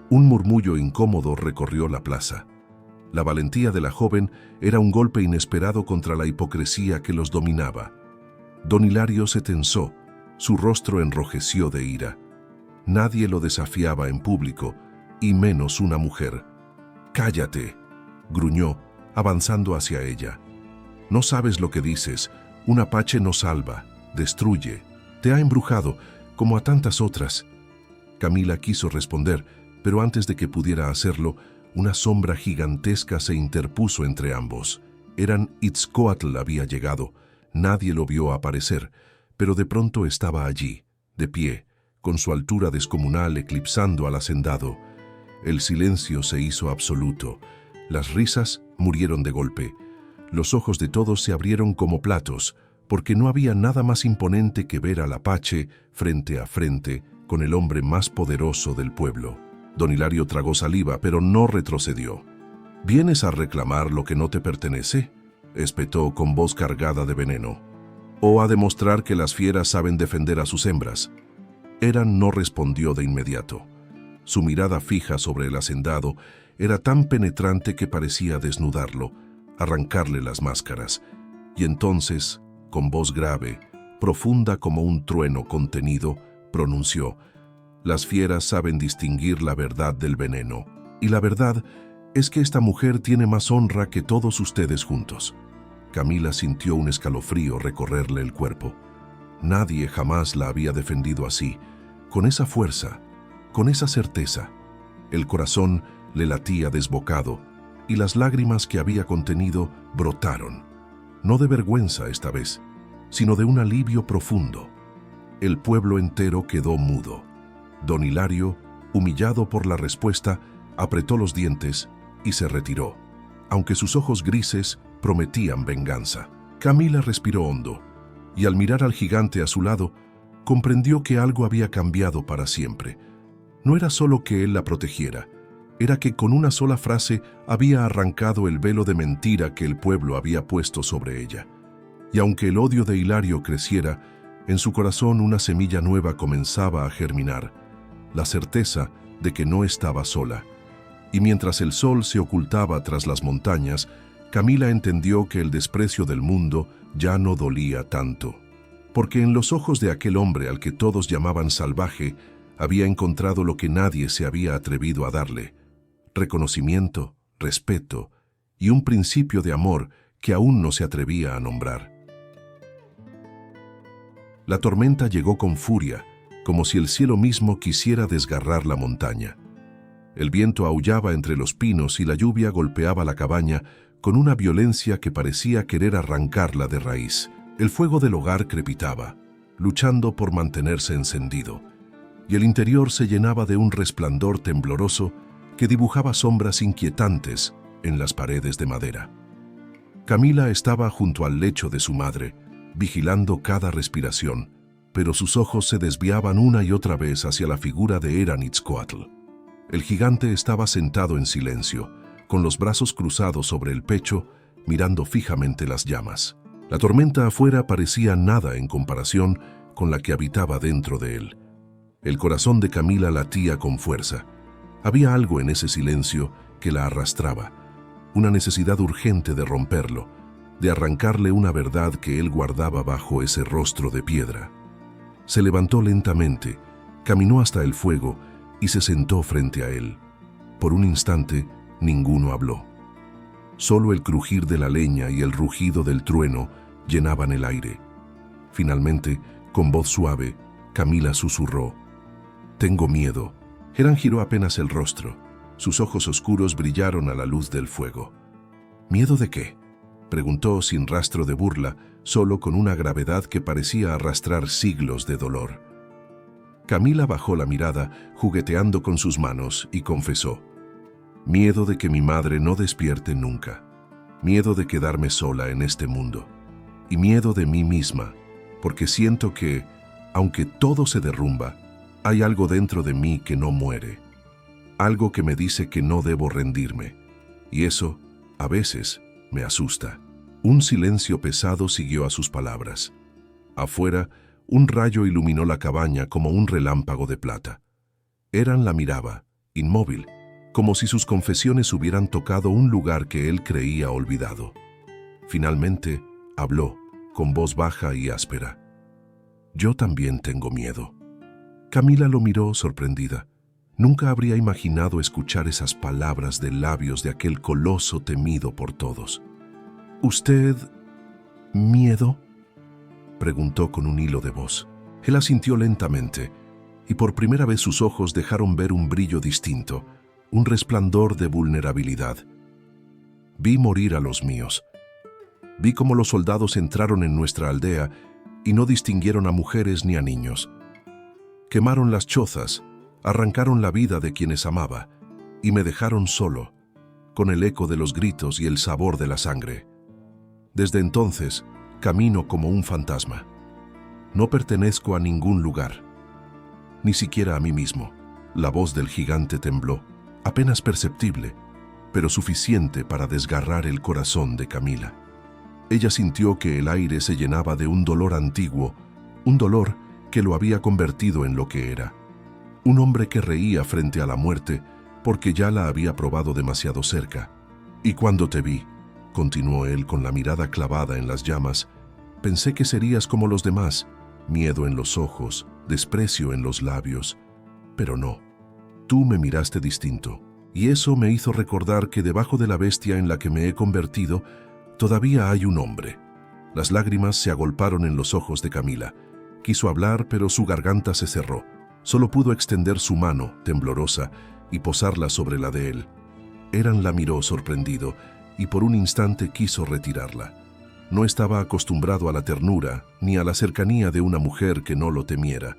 Un murmullo incómodo recorrió la plaza. La valentía de la joven era un golpe inesperado contra la hipocresía que los dominaba. Don Hilario se tensó, su rostro enrojeció de ira. Nadie lo desafiaba en público, y menos una mujer. «Cállate», gruñó, avanzando hacia ella. «No sabes lo que dices. Un apache no salva, destruye. Te ha embrujado, como a tantas otras». Camila quiso responder, pero antes de que pudiera hacerlo, una sombra gigantesca se interpuso entre ambos. Itzcoatl había llegado. Nadie lo vio aparecer, pero de pronto estaba allí, de pie, con su altura descomunal eclipsando al hacendado. El silencio se hizo absoluto. Las risas murieron de golpe. Los ojos de todos se abrieron como platos, porque no había nada más imponente que ver al apache frente a frente con el hombre más poderoso del pueblo. Don Hilario tragó saliva, pero no retrocedió. «¿Vienes a reclamar lo que no te pertenece?», espetó con voz cargada de veneno. «¿O a demostrar que las fieras saben defender a sus hembras?». No respondió de inmediato. Su mirada fija sobre el hacendado era tan penetrante que parecía desnudarlo, arrancarle las máscaras. Y entonces, con voz grave, profunda como un trueno contenido, pronunció: «Las fieras saben distinguir la verdad del veneno, y la verdad es que esta mujer tiene más honra que todos ustedes juntos». Camila sintió un escalofrío recorrerle el cuerpo. Nadie jamás la había defendido así, con esa fuerza, con esa certeza. El corazón le latía desbocado, y las lágrimas que había contenido brotaron, no de vergüenza esta vez, sino de un alivio profundo. El pueblo entero quedó mudo. Don Hilario, humillado por la respuesta, apretó los dientes y se retiró, aunque sus ojos grises prometían venganza. Camila respiró hondo, y al mirar al gigante a su lado, comprendió que algo había cambiado para siempre. No era solo que él la protegiera, era que con una sola frase había arrancado el velo de mentira que el pueblo había puesto sobre ella. Y aunque el odio de Hilario creciera, en su corazón una semilla nueva comenzaba a germinar, la certeza de que no estaba sola. Y mientras el sol se ocultaba tras las montañas, Camila entendió que el desprecio del mundo ya no dolía tanto, porque en los ojos de aquel hombre al que todos llamaban salvaje, había encontrado lo que nadie se había atrevido a darle: reconocimiento, respeto y un principio de amor que aún no se atrevía a nombrar. La tormenta llegó con furia, como si el cielo mismo quisiera desgarrar la montaña. El viento aullaba entre los pinos y la lluvia golpeaba la cabaña con una violencia que parecía querer arrancarla de raíz. El fuego del hogar crepitaba, luchando por mantenerse encendido, y el interior se llenaba de un resplandor tembloroso que dibujaba sombras inquietantes en las paredes de madera. Camila estaba junto al lecho de su madre, vigilando cada respiración, pero sus ojos se desviaban una y otra vez hacia la figura de Eran-Itzcoatl. El gigante estaba sentado en silencio, con los brazos cruzados sobre el pecho, mirando fijamente las llamas. La tormenta afuera parecía nada en comparación con la que habitaba dentro de él. El corazón de Camila latía con fuerza. Había algo en ese silencio que la arrastraba, una necesidad urgente de romperlo, de arrancarle una verdad que él guardaba bajo ese rostro de piedra. Se levantó lentamente, caminó hasta el fuego y se sentó frente a él. Por un instante, ninguno habló. Solo el crujir de la leña y el rugido del trueno llenaban el aire. Finalmente, con voz suave, Camila susurró: «Tengo miedo». Eran giró apenas el rostro. Sus ojos oscuros brillaron a la luz del fuego. «¿Miedo de qué?», preguntó sin rastro de burla, solo con una gravedad que parecía arrastrar siglos de dolor. Camila bajó la mirada, jugueteando con sus manos, y confesó: «Miedo de que mi madre no despierte nunca. Miedo de quedarme sola en este mundo. Y miedo de mí misma, porque siento que, aunque todo se derrumba, hay algo dentro de mí que no muere. Algo que me dice que no debo rendirme. Y eso, a veces, me asusta». Un silencio pesado siguió a sus palabras. Afuera, un rayo iluminó la cabaña como un relámpago de plata. Eran la miraba, inmóvil, como si sus confesiones hubieran tocado un lugar que él creía olvidado. Finalmente, habló, con voz baja y áspera: «Yo también tengo miedo». Camila lo miró sorprendida. Nunca habría imaginado escuchar esas palabras de labios de aquel coloso temido por todos. «¿Usted... miedo?», preguntó con un hilo de voz. Él asintió lentamente, y por primera vez sus ojos dejaron ver un brillo distinto, un resplandor de vulnerabilidad. «Vi morir a los míos. Vi cómo los soldados entraron en nuestra aldea y no distinguieron a mujeres ni a niños. Quemaron las chozas, arrancaron la vida de quienes amaba y me dejaron solo, con el eco de los gritos y el sabor de la sangre. Desde entonces, camino como un fantasma. No pertenezco a ningún lugar, ni siquiera a mí mismo». La voz del gigante tembló, apenas perceptible, pero suficiente para desgarrar el corazón de Camila. Ella sintió que el aire se llenaba de un dolor antiguo, un dolor que lo había convertido en lo que era. Un hombre que reía frente a la muerte porque ya la había probado demasiado cerca. «Y cuando te vi», continuó él con la mirada clavada en las llamas, «pensé que serías como los demás, miedo en los ojos, desprecio en los labios. Pero no, tú me miraste distinto, y eso me hizo recordar que debajo de la bestia en la que me he convertido, todavía hay un hombre». Las lágrimas se agolparon en los ojos de Camila. Quiso hablar, pero su garganta se cerró. Solo pudo extender su mano, temblorosa, y posarla sobre la de él. Eran la miró sorprendido y por un instante quiso retirarla. No estaba acostumbrado a la ternura ni a la cercanía de una mujer que no lo temiera,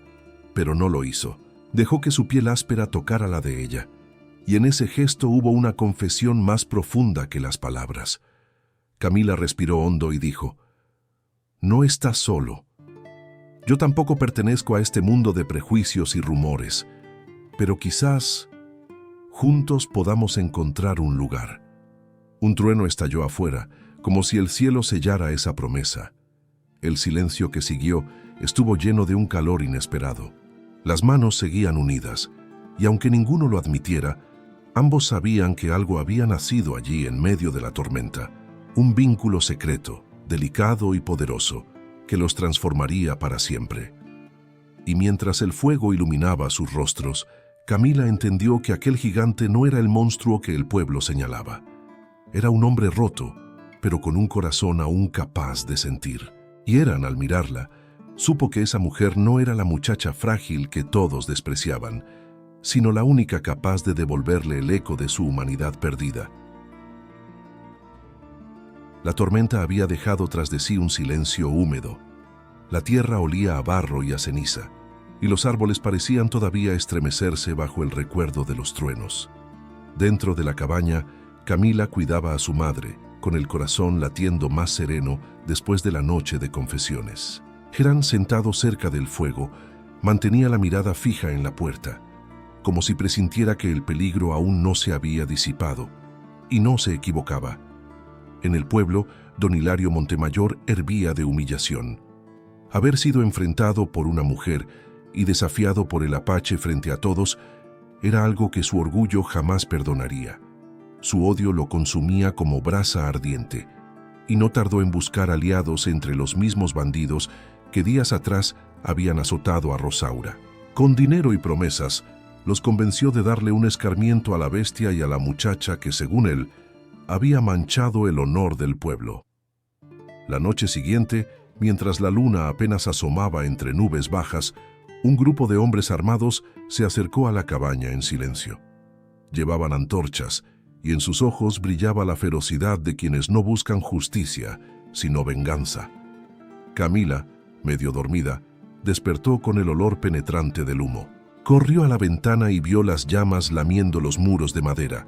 pero no lo hizo. Dejó que su piel áspera tocara la de ella, y en ese gesto hubo una confesión más profunda que las palabras. Camila respiró hondo y dijo: «No estás solo. Yo tampoco pertenezco a este mundo de prejuicios y rumores, pero quizás juntos podamos encontrar un lugar». Un trueno estalló afuera, como si el cielo sellara esa promesa. El silencio que siguió estuvo lleno de un calor inesperado. Las manos seguían unidas, y aunque ninguno lo admitiera, ambos sabían que algo había nacido allí en medio de la tormenta, un vínculo secreto, delicado y poderoso, que los transformaría para siempre. Y mientras el fuego iluminaba sus rostros, Camila entendió que aquel gigante no era el monstruo que el pueblo señalaba. Era un hombre roto, pero con un corazón aún capaz de sentir. Y Eran, al mirarla, supo que esa mujer no era la muchacha frágil que todos despreciaban, sino la única capaz de devolverle el eco de su humanidad perdida. La tormenta había dejado tras de sí un silencio húmedo. La tierra olía a barro y a ceniza, y los árboles parecían todavía estremecerse bajo el recuerdo de los truenos. Dentro de la cabaña, Camila cuidaba a su madre, con el corazón latiendo más sereno después de la noche de confesiones. Herán, sentado cerca del fuego, mantenía la mirada fija en la puerta, como si presintiera que el peligro aún no se había disipado, y no se equivocaba. En el pueblo, don Hilario Montemayor hervía de humillación. Haber sido enfrentado por una mujer y desafiado por el apache frente a todos era algo que su orgullo jamás perdonaría. Su odio lo consumía como brasa ardiente, y no tardó en buscar aliados entre los mismos bandidos que días atrás habían azotado a Rosaura. Con dinero y promesas, los convenció de darle un escarmiento a la bestia y a la muchacha que, según él, había manchado el honor del pueblo. La noche siguiente, mientras la luna apenas asomaba entre nubes bajas, un grupo de hombres armados se acercó a la cabaña en silencio. Llevaban antorchas, y en sus ojos brillaba la ferocidad de quienes no buscan justicia, sino venganza. Camila, medio dormida, despertó con el olor penetrante del humo. Corrió a la ventana y vio las llamas lamiendo los muros de madera.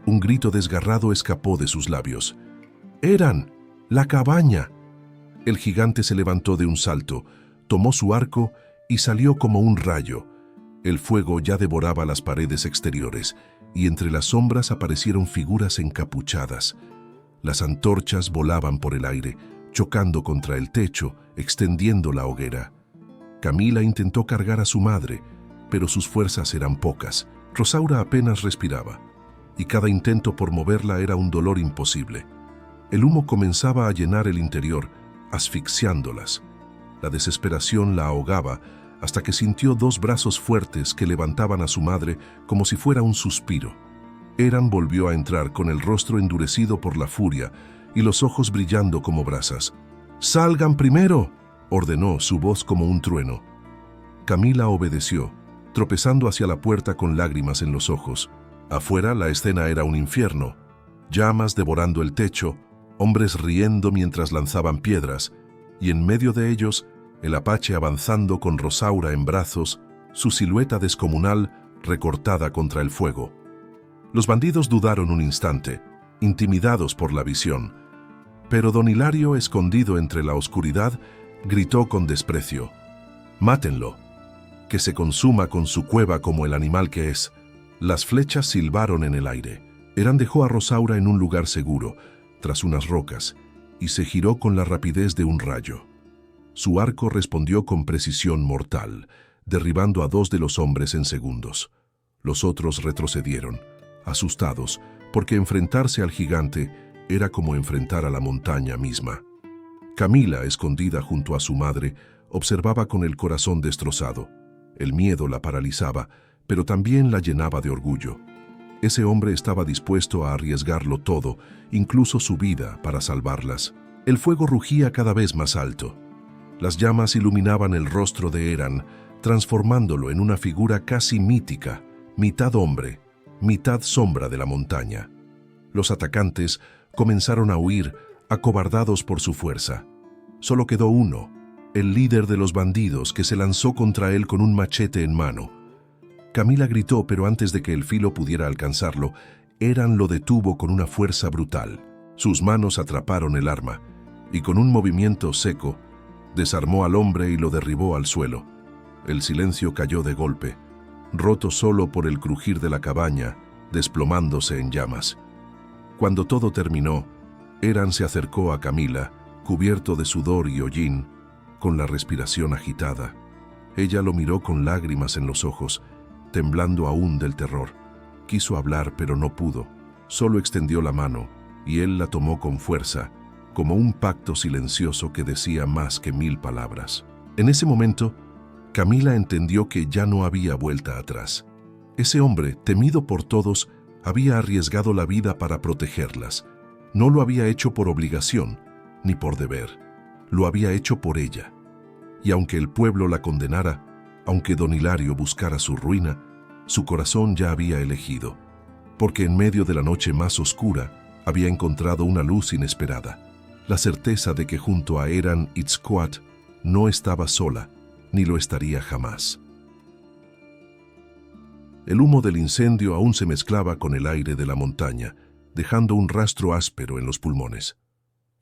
Un grito desgarrado escapó de sus labios. «¡Eran! ¡La cabaña!». El gigante se levantó de un salto, tomó su arco y salió como un rayo. El fuego ya devoraba las paredes exteriores, y entre las sombras aparecieron figuras encapuchadas. Las antorchas volaban por el aire, chocando contra el techo, extendiendo la hoguera. Camila intentó cargar a su madre, pero sus fuerzas eran pocas. Rosaura apenas respiraba, y cada intento por moverla era un dolor imposible. El humo comenzaba a llenar el interior, asfixiándolas. La desesperación la ahogaba hasta que sintió dos brazos fuertes que levantaban a su madre como si fuera un suspiro. Eran volvió a entrar con el rostro endurecido por la furia y los ojos brillando como brasas. «¡Salgan primero!», ordenó, su voz como un trueno. Camila obedeció, tropezando hacia la puerta con lágrimas en los ojos. Afuera la escena era un infierno. Llamas devorando el techo, hombres riendo mientras lanzaban piedras, y en medio de ellos, el apache avanzando con Rosaura en brazos, su silueta descomunal recortada contra el fuego. Los bandidos dudaron un instante, intimidados por la visión, pero don Hilario, escondido entre la oscuridad, gritó con desprecio: «¡Mátenlo! Que se consuma con su cueva como el animal que es». Las flechas silbaron en el aire. Herán dejó a Rosaura en un lugar seguro, tras unas rocas, y se giró con la rapidez de un rayo. Su arco respondió con precisión mortal, derribando a 2 de los hombres en segundos. Los otros retrocedieron, asustados, porque enfrentarse al gigante era como enfrentar a la montaña misma. Camila, escondida junto a su madre, observaba con el corazón destrozado. El miedo la paralizaba, pero también la llenaba de orgullo. Ese hombre estaba dispuesto a arriesgarlo todo, incluso su vida, para salvarlas. El fuego rugía cada vez más alto. Las llamas iluminaban el rostro de Eran, transformándolo en una figura casi mítica, mitad hombre, mitad sombra de la montaña. Los atacantes comenzaron a huir, acobardados por su fuerza. Solo quedó uno, el líder de los bandidos, que se lanzó contra él con un machete en mano. Camila gritó, pero antes de que el filo pudiera alcanzarlo, Eran lo detuvo con una fuerza brutal. Sus manos atraparon el arma, y con un movimiento seco, desarmó al hombre y lo derribó al suelo. El silencio cayó de golpe, roto solo por el crujir de la cabaña, desplomándose en llamas. Cuando todo terminó, Eran se acercó a Camila, cubierto de sudor y hollín, con la respiración agitada. Ella lo miró con lágrimas en los ojos, temblando aún del terror. Quiso hablar, pero no pudo. Solo extendió la mano, y él la tomó con fuerza, como un pacto silencioso que decía más que 1000 palabras. En ese momento, Camila entendió que ya no había vuelta atrás. Ese hombre, temido por todos, había arriesgado la vida para protegerlas. No lo había hecho por obligación, ni por deber. Lo había hecho por ella. Y aunque el pueblo la condenara, aunque don Hilario buscara su ruina, su corazón ya había elegido, porque en medio de la noche más oscura había encontrado una luz inesperada, la certeza de que junto a Eran Itzcoatl no estaba sola, ni lo estaría jamás. El humo del incendio aún se mezclaba con el aire de la montaña, dejando un rastro áspero en los pulmones.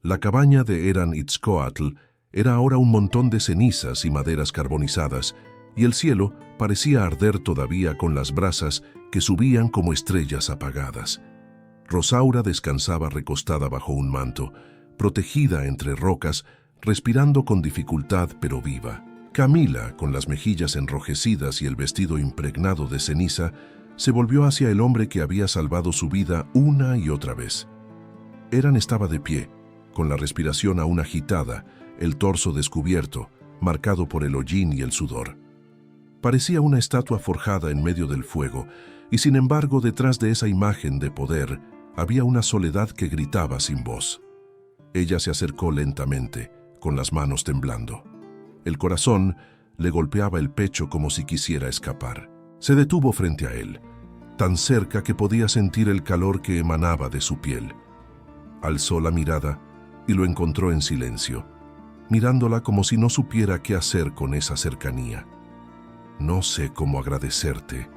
La cabaña de Eran Itzcoatl era ahora un montón de cenizas y maderas carbonizadas, y el cielo parecía arder todavía con las brasas que subían como estrellas apagadas. Rosaura descansaba recostada bajo un manto, protegida entre rocas, respirando con dificultad pero viva. Camila, con las mejillas enrojecidas y el vestido impregnado de ceniza, se volvió hacia el hombre que había salvado su vida una y otra vez. Eran estaba de pie, con la respiración aún agitada, el torso descubierto, marcado por el hollín y el sudor. Parecía una estatua forjada en medio del fuego, y sin embargo detrás de esa imagen de poder había una soledad que gritaba sin voz. Ella se acercó lentamente, con las manos temblando. El corazón le golpeaba el pecho como si quisiera escapar. Se detuvo frente a él, tan cerca que podía sentir el calor que emanaba de su piel. Alzó la mirada y lo encontró en silencio, mirándola como si no supiera qué hacer con esa cercanía. «No sé cómo agradecerte»,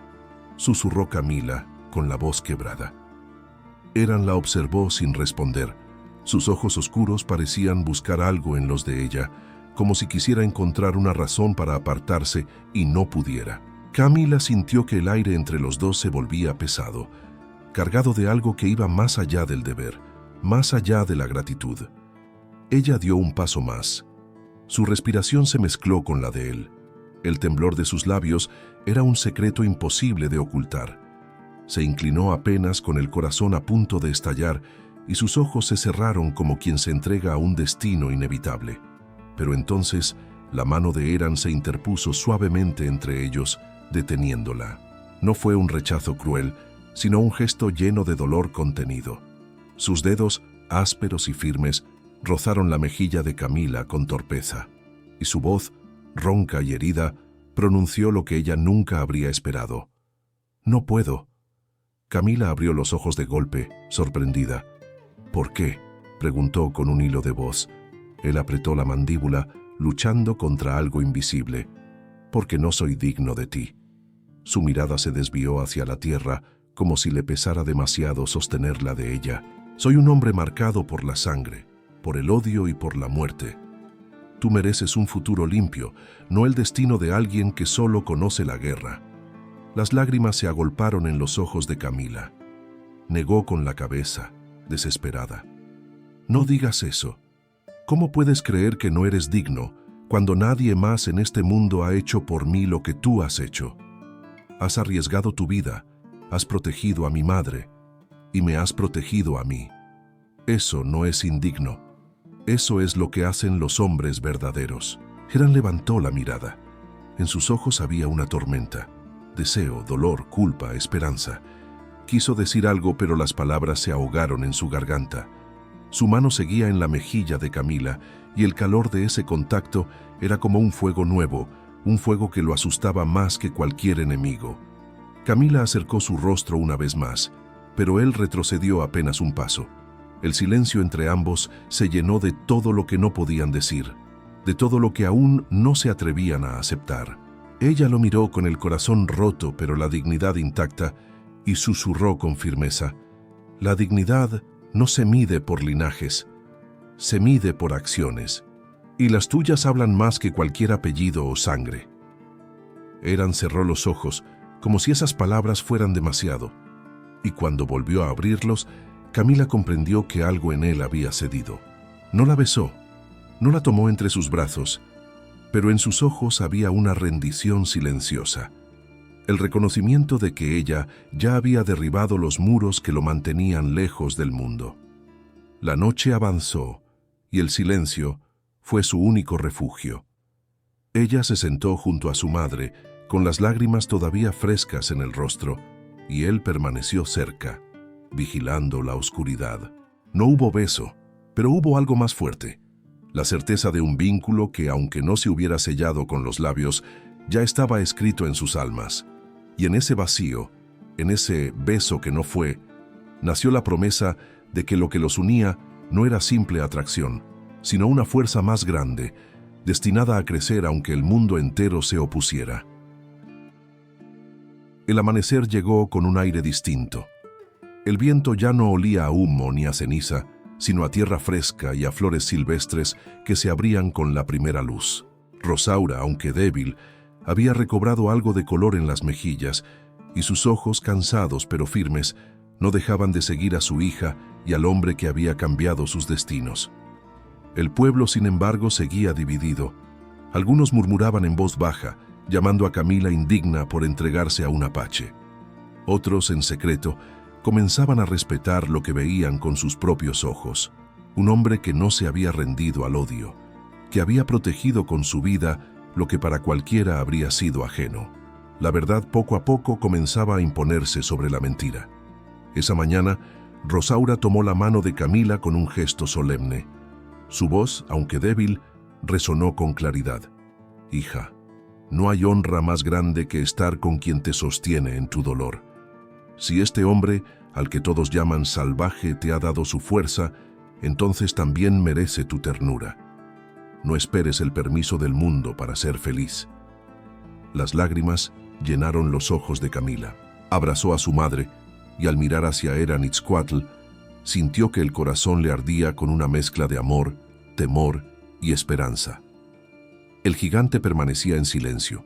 susurró Camila con la voz quebrada. Eran la observó sin responder. Sus ojos oscuros parecían buscar algo en los de ella, como si quisiera encontrar una razón para apartarse y no pudiera. Camila sintió que el aire entre los dos se volvía pesado, cargado de algo que iba más allá del deber, más allá de la gratitud. Ella dio un paso más. Su respiración se mezcló con la de él. El temblor de sus labios era un secreto imposible de ocultar. Se inclinó apenas con el corazón a punto de estallar y sus ojos se cerraron como quien se entrega a un destino inevitable. Pero entonces la mano de Eran se interpuso suavemente entre ellos, deteniéndola. No fue un rechazo cruel, sino un gesto lleno de dolor contenido. Sus dedos, ásperos y firmes, rozaron la mejilla de Camila con torpeza, y su voz, ronca y herida, pronunció lo que ella nunca habría esperado. «No puedo». Camila abrió los ojos de golpe, sorprendida. «¿Por qué?», preguntó con un hilo de voz. Él apretó la mandíbula, luchando contra algo invisible. «Porque no soy digno de ti». Su mirada se desvió hacia la tierra, como si le pesara demasiado sostenerla de ella. «Soy un hombre marcado por la sangre, por el odio y por la muerte. Tú mereces un futuro limpio, no el destino de alguien que solo conoce la guerra». Las lágrimas se agolparon en los ojos de Camila. Negó con la cabeza, desesperada. «No digas eso. ¿Cómo puedes creer que no eres digno cuando nadie más en este mundo ha hecho por mí lo que tú has hecho? Has arriesgado tu vida, has protegido a mi madre y me has protegido a mí. Eso no es indigno. Eso es lo que hacen los hombres verdaderos». Eran levantó la mirada. En sus ojos había una tormenta. Deseo, dolor, culpa, esperanza. Quiso decir algo, pero las palabras se ahogaron en su garganta. Su mano seguía en la mejilla de Camila, y el calor de ese contacto era como un fuego nuevo, un fuego que lo asustaba más que cualquier enemigo. Camila acercó su rostro una vez más, pero él retrocedió apenas un paso. El silencio entre ambos se llenó de todo lo que no podían decir, de todo lo que aún no se atrevían a aceptar. Ella lo miró con el corazón roto pero la dignidad intacta y susurró con firmeza: «La dignidad no se mide por linajes, se mide por acciones, y las tuyas hablan más que cualquier apellido o sangre». Eran cerró los ojos, como si esas palabras fueran demasiado, y cuando volvió a abrirlos, Camila comprendió que algo en él había cedido. No la besó, no la tomó entre sus brazos, pero en sus ojos había una rendición silenciosa, el reconocimiento de que ella ya había derribado los muros que lo mantenían lejos del mundo. La noche avanzó, y el silencio fue su único refugio. Ella se sentó junto a su madre, con las lágrimas todavía frescas en el rostro, y él permaneció cerca, vigilando la oscuridad. No hubo beso, pero hubo algo más fuerte, la certeza de un vínculo que, aunque no se hubiera sellado con los labios, ya estaba escrito en sus almas. Y en ese vacío, en ese beso que no fue, nació la promesa de que lo que los unía no era simple atracción, sino una fuerza más grande, destinada a crecer aunque el mundo entero se opusiera. El amanecer llegó con un aire distinto. El viento ya no olía a humo ni a ceniza, sino a tierra fresca y a flores silvestres que se abrían con la primera luz. Rosaura, aunque débil, había recobrado algo de color en las mejillas, y sus ojos, cansados pero firmes, no dejaban de seguir a su hija y al hombre que había cambiado sus destinos. El pueblo, sin embargo, seguía dividido. Algunos murmuraban en voz baja, llamando a Camila indigna por entregarse a un apache. Otros, en secreto, comenzaban a respetar lo que veían con sus propios ojos. Un hombre que no se había rendido al odio, que había protegido con su vida lo que para cualquiera habría sido ajeno. La verdad poco a poco comenzaba a imponerse sobre la mentira. Esa mañana, Rosaura tomó la mano de Camila con un gesto solemne. Su voz, aunque débil, resonó con claridad. «Hija, no hay honra más grande que estar con quien te sostiene en tu dolor. Si este hombre, al que todos llaman salvaje, te ha dado su fuerza, entonces también merece tu ternura. No esperes el permiso del mundo para ser feliz». Las lágrimas llenaron los ojos de Camila. Abrazó a su madre y al mirar hacia Eran-Itzcuatl, sintió que el corazón le ardía con una mezcla de amor, temor y esperanza. El gigante permanecía en silencio,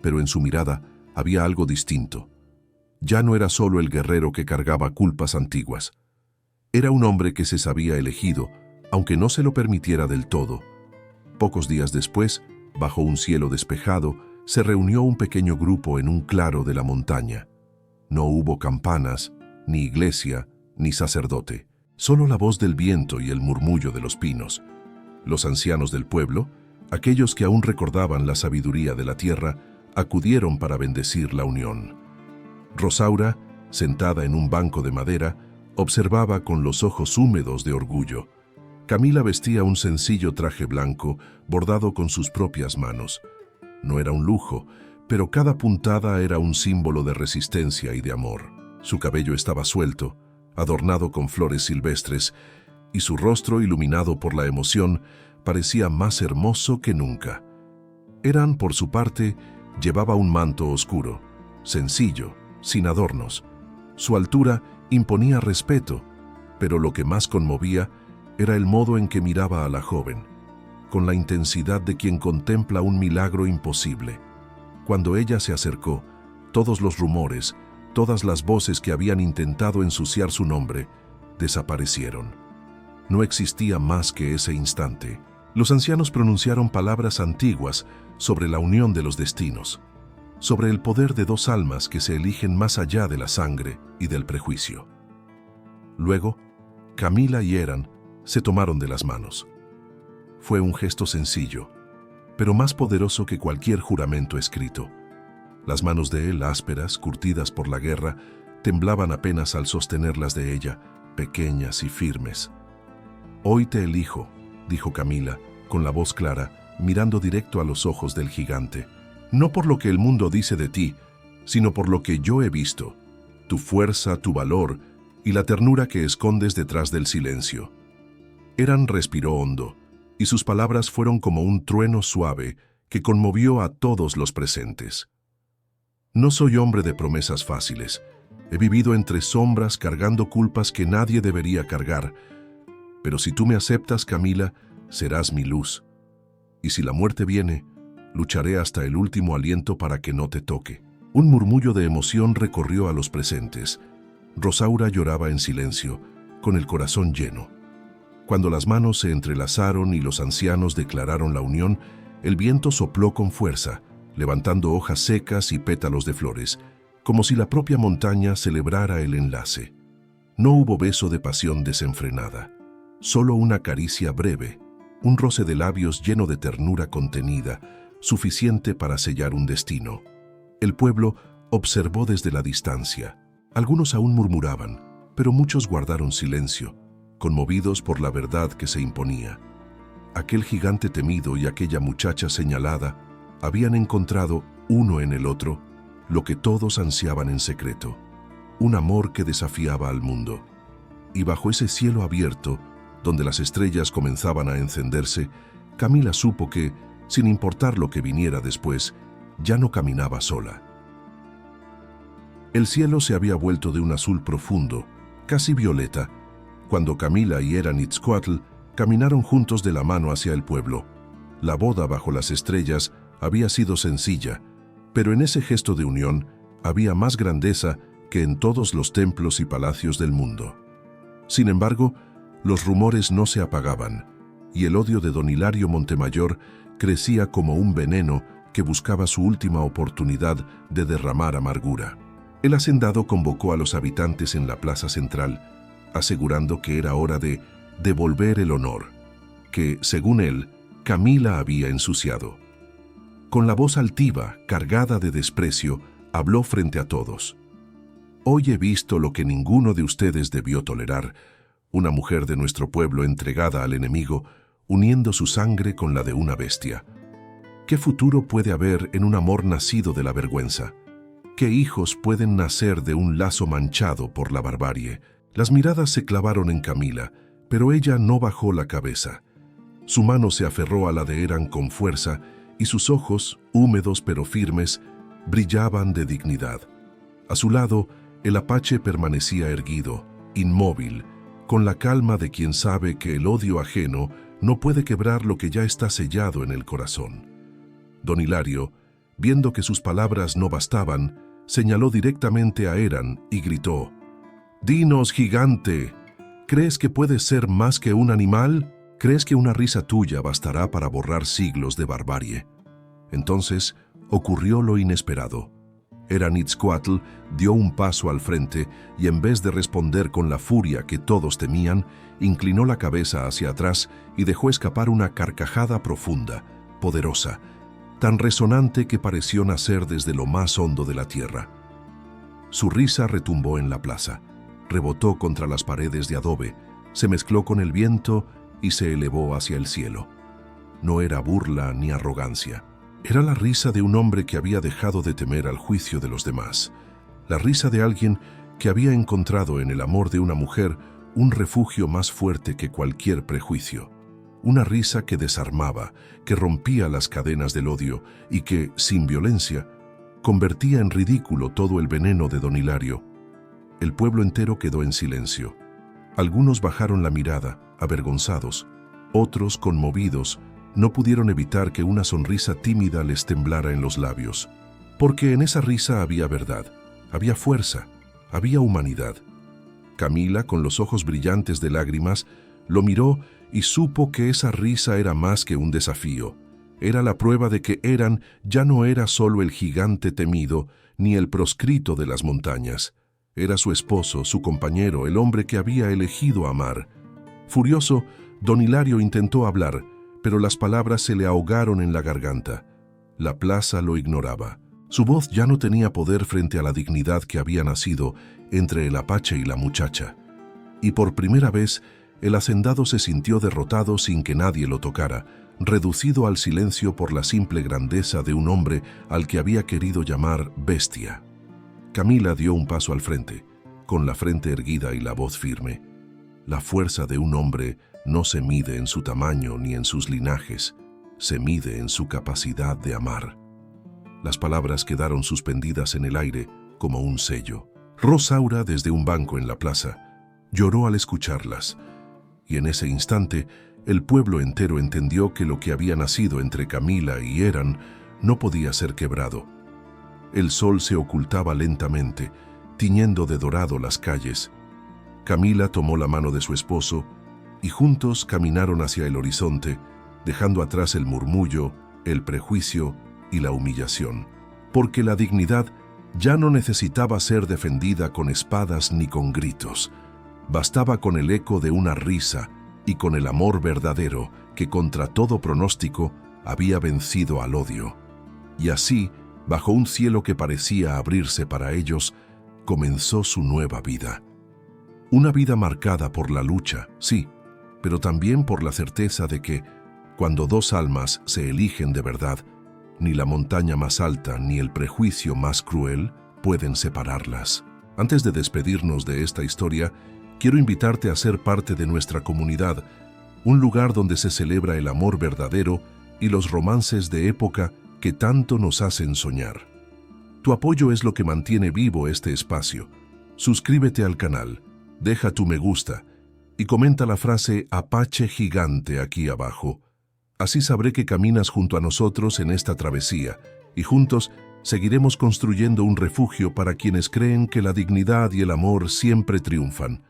pero en su mirada había algo distinto. Ya no era solo el guerrero que cargaba culpas antiguas. Era un hombre que se sabía elegido, aunque no se lo permitiera del todo. Pocos días después, bajo un cielo despejado, se reunió un pequeño grupo en un claro de la montaña. No hubo campanas, ni iglesia, ni sacerdote, solo la voz del viento y el murmullo de los pinos. Los ancianos del pueblo, aquellos que aún recordaban la sabiduría de la tierra, acudieron para bendecir la unión. Rosaura, sentada en un banco de madera, observaba con los ojos húmedos de orgullo. Camila vestía un sencillo traje blanco bordado con sus propias manos. No era un lujo, pero cada puntada era un símbolo de resistencia y de amor. Su cabello estaba suelto, adornado con flores silvestres, y su rostro, iluminado por la emoción, parecía más hermoso que nunca. Eran, por su parte, llevaba un manto oscuro, sencillo, sin adornos. Su altura imponía respeto, pero lo que más conmovía era el modo en que miraba a la joven, con la intensidad de quien contempla un milagro imposible. Cuando ella se acercó, todos los rumores, todas las voces que habían intentado ensuciar su nombre, desaparecieron. No existía más que ese instante. Los ancianos pronunciaron palabras antiguas sobre la unión de los destinos, sobre el poder de dos almas que se eligen más allá de la sangre y del prejuicio. Luego, Camila y Eran se tomaron de las manos. Fue un gesto sencillo, pero más poderoso que cualquier juramento escrito. Las manos de él, ásperas, curtidas por la guerra, temblaban apenas al sostenerlas de ella, pequeñas y firmes. «Hoy te elijo», dijo Camila, con la voz clara, mirando directo a los ojos del gigante. «No por lo que el mundo dice de ti, sino por lo que yo he visto, tu fuerza, tu valor y la ternura que escondes detrás del silencio. Eran respiró hondo, y sus palabras fueron como un trueno suave que conmovió a todos los presentes. No soy hombre de promesas fáciles. He vivido entre sombras cargando culpas que nadie debería cargar. Pero si tú me aceptas, Camila, serás mi luz. Y si la muerte viene, lucharé hasta el último aliento para que no te toque. Un murmullo de emoción recorrió a los presentes. Rosaura lloraba en silencio, con el corazón lleno. Cuando las manos se entrelazaron y los ancianos declararon la unión, el viento sopló con fuerza, levantando hojas secas y pétalos de flores, como si la propia montaña celebrara el enlace. No hubo beso de pasión desenfrenada, solo una caricia breve, un roce de labios lleno de ternura contenida, suficiente para sellar un destino. El pueblo observó desde la distancia. Algunos aún murmuraban, pero muchos guardaron silencio, conmovidos por la verdad que se imponía. Aquel gigante temido y aquella muchacha señalada habían encontrado, uno en el otro, lo que todos ansiaban en secreto, un amor que desafiaba al mundo. Y bajo ese cielo abierto, donde las estrellas comenzaban a encenderse, Camila supo que, sin importar lo que viniera después, ya no caminaba sola. El cielo se había vuelto de un azul profundo, casi violeta, cuando Camila y Eran-Itzcoatl caminaron juntos de la mano hacia el pueblo. La boda bajo las estrellas había sido sencilla, pero en ese gesto de unión había más grandeza que en todos los templos y palacios del mundo. Sin embargo, los rumores no se apagaban, y el odio de don Hilario Montemayor crecía como un veneno que buscaba su última oportunidad de derramar amargura. El hacendado convocó a los habitantes en la plaza central, asegurando que era hora de devolver el honor, que, según él, Camila había ensuciado. Con la voz altiva, cargada de desprecio, habló frente a todos. Hoy he visto lo que ninguno de ustedes debió tolerar, una mujer de nuestro pueblo entregada al enemigo, uniendo su sangre con la de una bestia. ¿Qué futuro puede haber en un amor nacido de la vergüenza? ¿Qué hijos pueden nacer de un lazo manchado por la barbarie? Las miradas se clavaron en Camila, pero ella no bajó la cabeza. Su mano se aferró a la de Eran con fuerza y sus ojos, húmedos pero firmes, brillaban de dignidad. A su lado, el apache permanecía erguido, inmóvil, con la calma de quien sabe que el odio ajeno no puede quebrar lo que ya está sellado en el corazón. Don Hilario, viendo que sus palabras no bastaban, señaló directamente a Eran y gritó: «Dinos, gigante, ¿crees que puedes ser más que un animal? ¿Crees que una risa tuya bastará para borrar siglos de barbarie?» Entonces ocurrió lo inesperado. Eran-Itzcoatl dio un paso al frente y en vez de responder con la furia que todos temían, inclinó la cabeza hacia atrás y dejó escapar una carcajada profunda, poderosa, tan resonante que pareció nacer desde lo más hondo de la tierra. Su risa retumbó en la plaza, rebotó contra las paredes de adobe, se mezcló con el viento y se elevó hacia el cielo. No era burla ni arrogancia. Era la risa de un hombre que había dejado de temer al juicio de los demás, la risa de alguien que había encontrado en el amor de una mujer un refugio más fuerte que cualquier prejuicio. Una risa que desarmaba, que rompía las cadenas del odio y que, sin violencia, convertía en ridículo todo el veneno de don Hilario. El pueblo entero quedó en silencio. Algunos bajaron la mirada, avergonzados, otros, conmovidos, no pudieron evitar que una sonrisa tímida les temblara en los labios, porque en esa risa había verdad, había fuerza, había humanidad. Camila, con los ojos brillantes de lágrimas, lo miró y supo que esa risa era más que un desafío. Era la prueba de que Eran ya no era solo el gigante temido, ni el proscrito de las montañas. Era su esposo, su compañero, el hombre que había elegido amar. Furioso, don Hilario intentó hablar, pero las palabras se le ahogaron en la garganta. La plaza lo ignoraba. Su voz ya no tenía poder frente a la dignidad que había nacido entre el apache y la muchacha. Y por primera vez, el hacendado se sintió derrotado sin que nadie lo tocara, reducido al silencio por la simple grandeza de un hombre al que había querido llamar bestia. Camila dio un paso al frente, con la frente erguida y la voz firme. La fuerza de un hombre no se mide en su tamaño ni en sus linajes, se mide en su capacidad de amar. Las palabras quedaron suspendidas en el aire como un sello. Rosaura, desde un banco en la plaza, lloró al escucharlas, y en ese instante el pueblo entero entendió que lo que había nacido entre Camila y Eran no podía ser quebrado. El sol se ocultaba lentamente, tiñendo de dorado las calles. Camila tomó la mano de su esposo y juntos caminaron hacia el horizonte, dejando atrás el murmullo, el prejuicio y la humillación, porque la dignidad ya no necesitaba ser defendida con espadas ni con gritos. Bastaba con el eco de una risa y con el amor verdadero que contra todo pronóstico había vencido al odio. Y así, bajo un cielo que parecía abrirse para ellos, comenzó su nueva vida. Una vida marcada por la lucha, sí, pero también por la certeza de que, cuando dos almas se eligen de verdad, ni la montaña más alta ni el prejuicio más cruel pueden separarlas. Antes de despedirnos de esta historia, quiero invitarte a ser parte de nuestra comunidad, un lugar donde se celebra el amor verdadero y los romances de época que tanto nos hacen soñar. Tu apoyo es lo que mantiene vivo este espacio. Suscríbete al canal, deja tu me gusta y comenta la frase Apache Gigante aquí abajo. Así sabré que caminas junto a nosotros en esta travesía y juntos seguiremos construyendo un refugio para quienes creen que la dignidad y el amor siempre triunfan.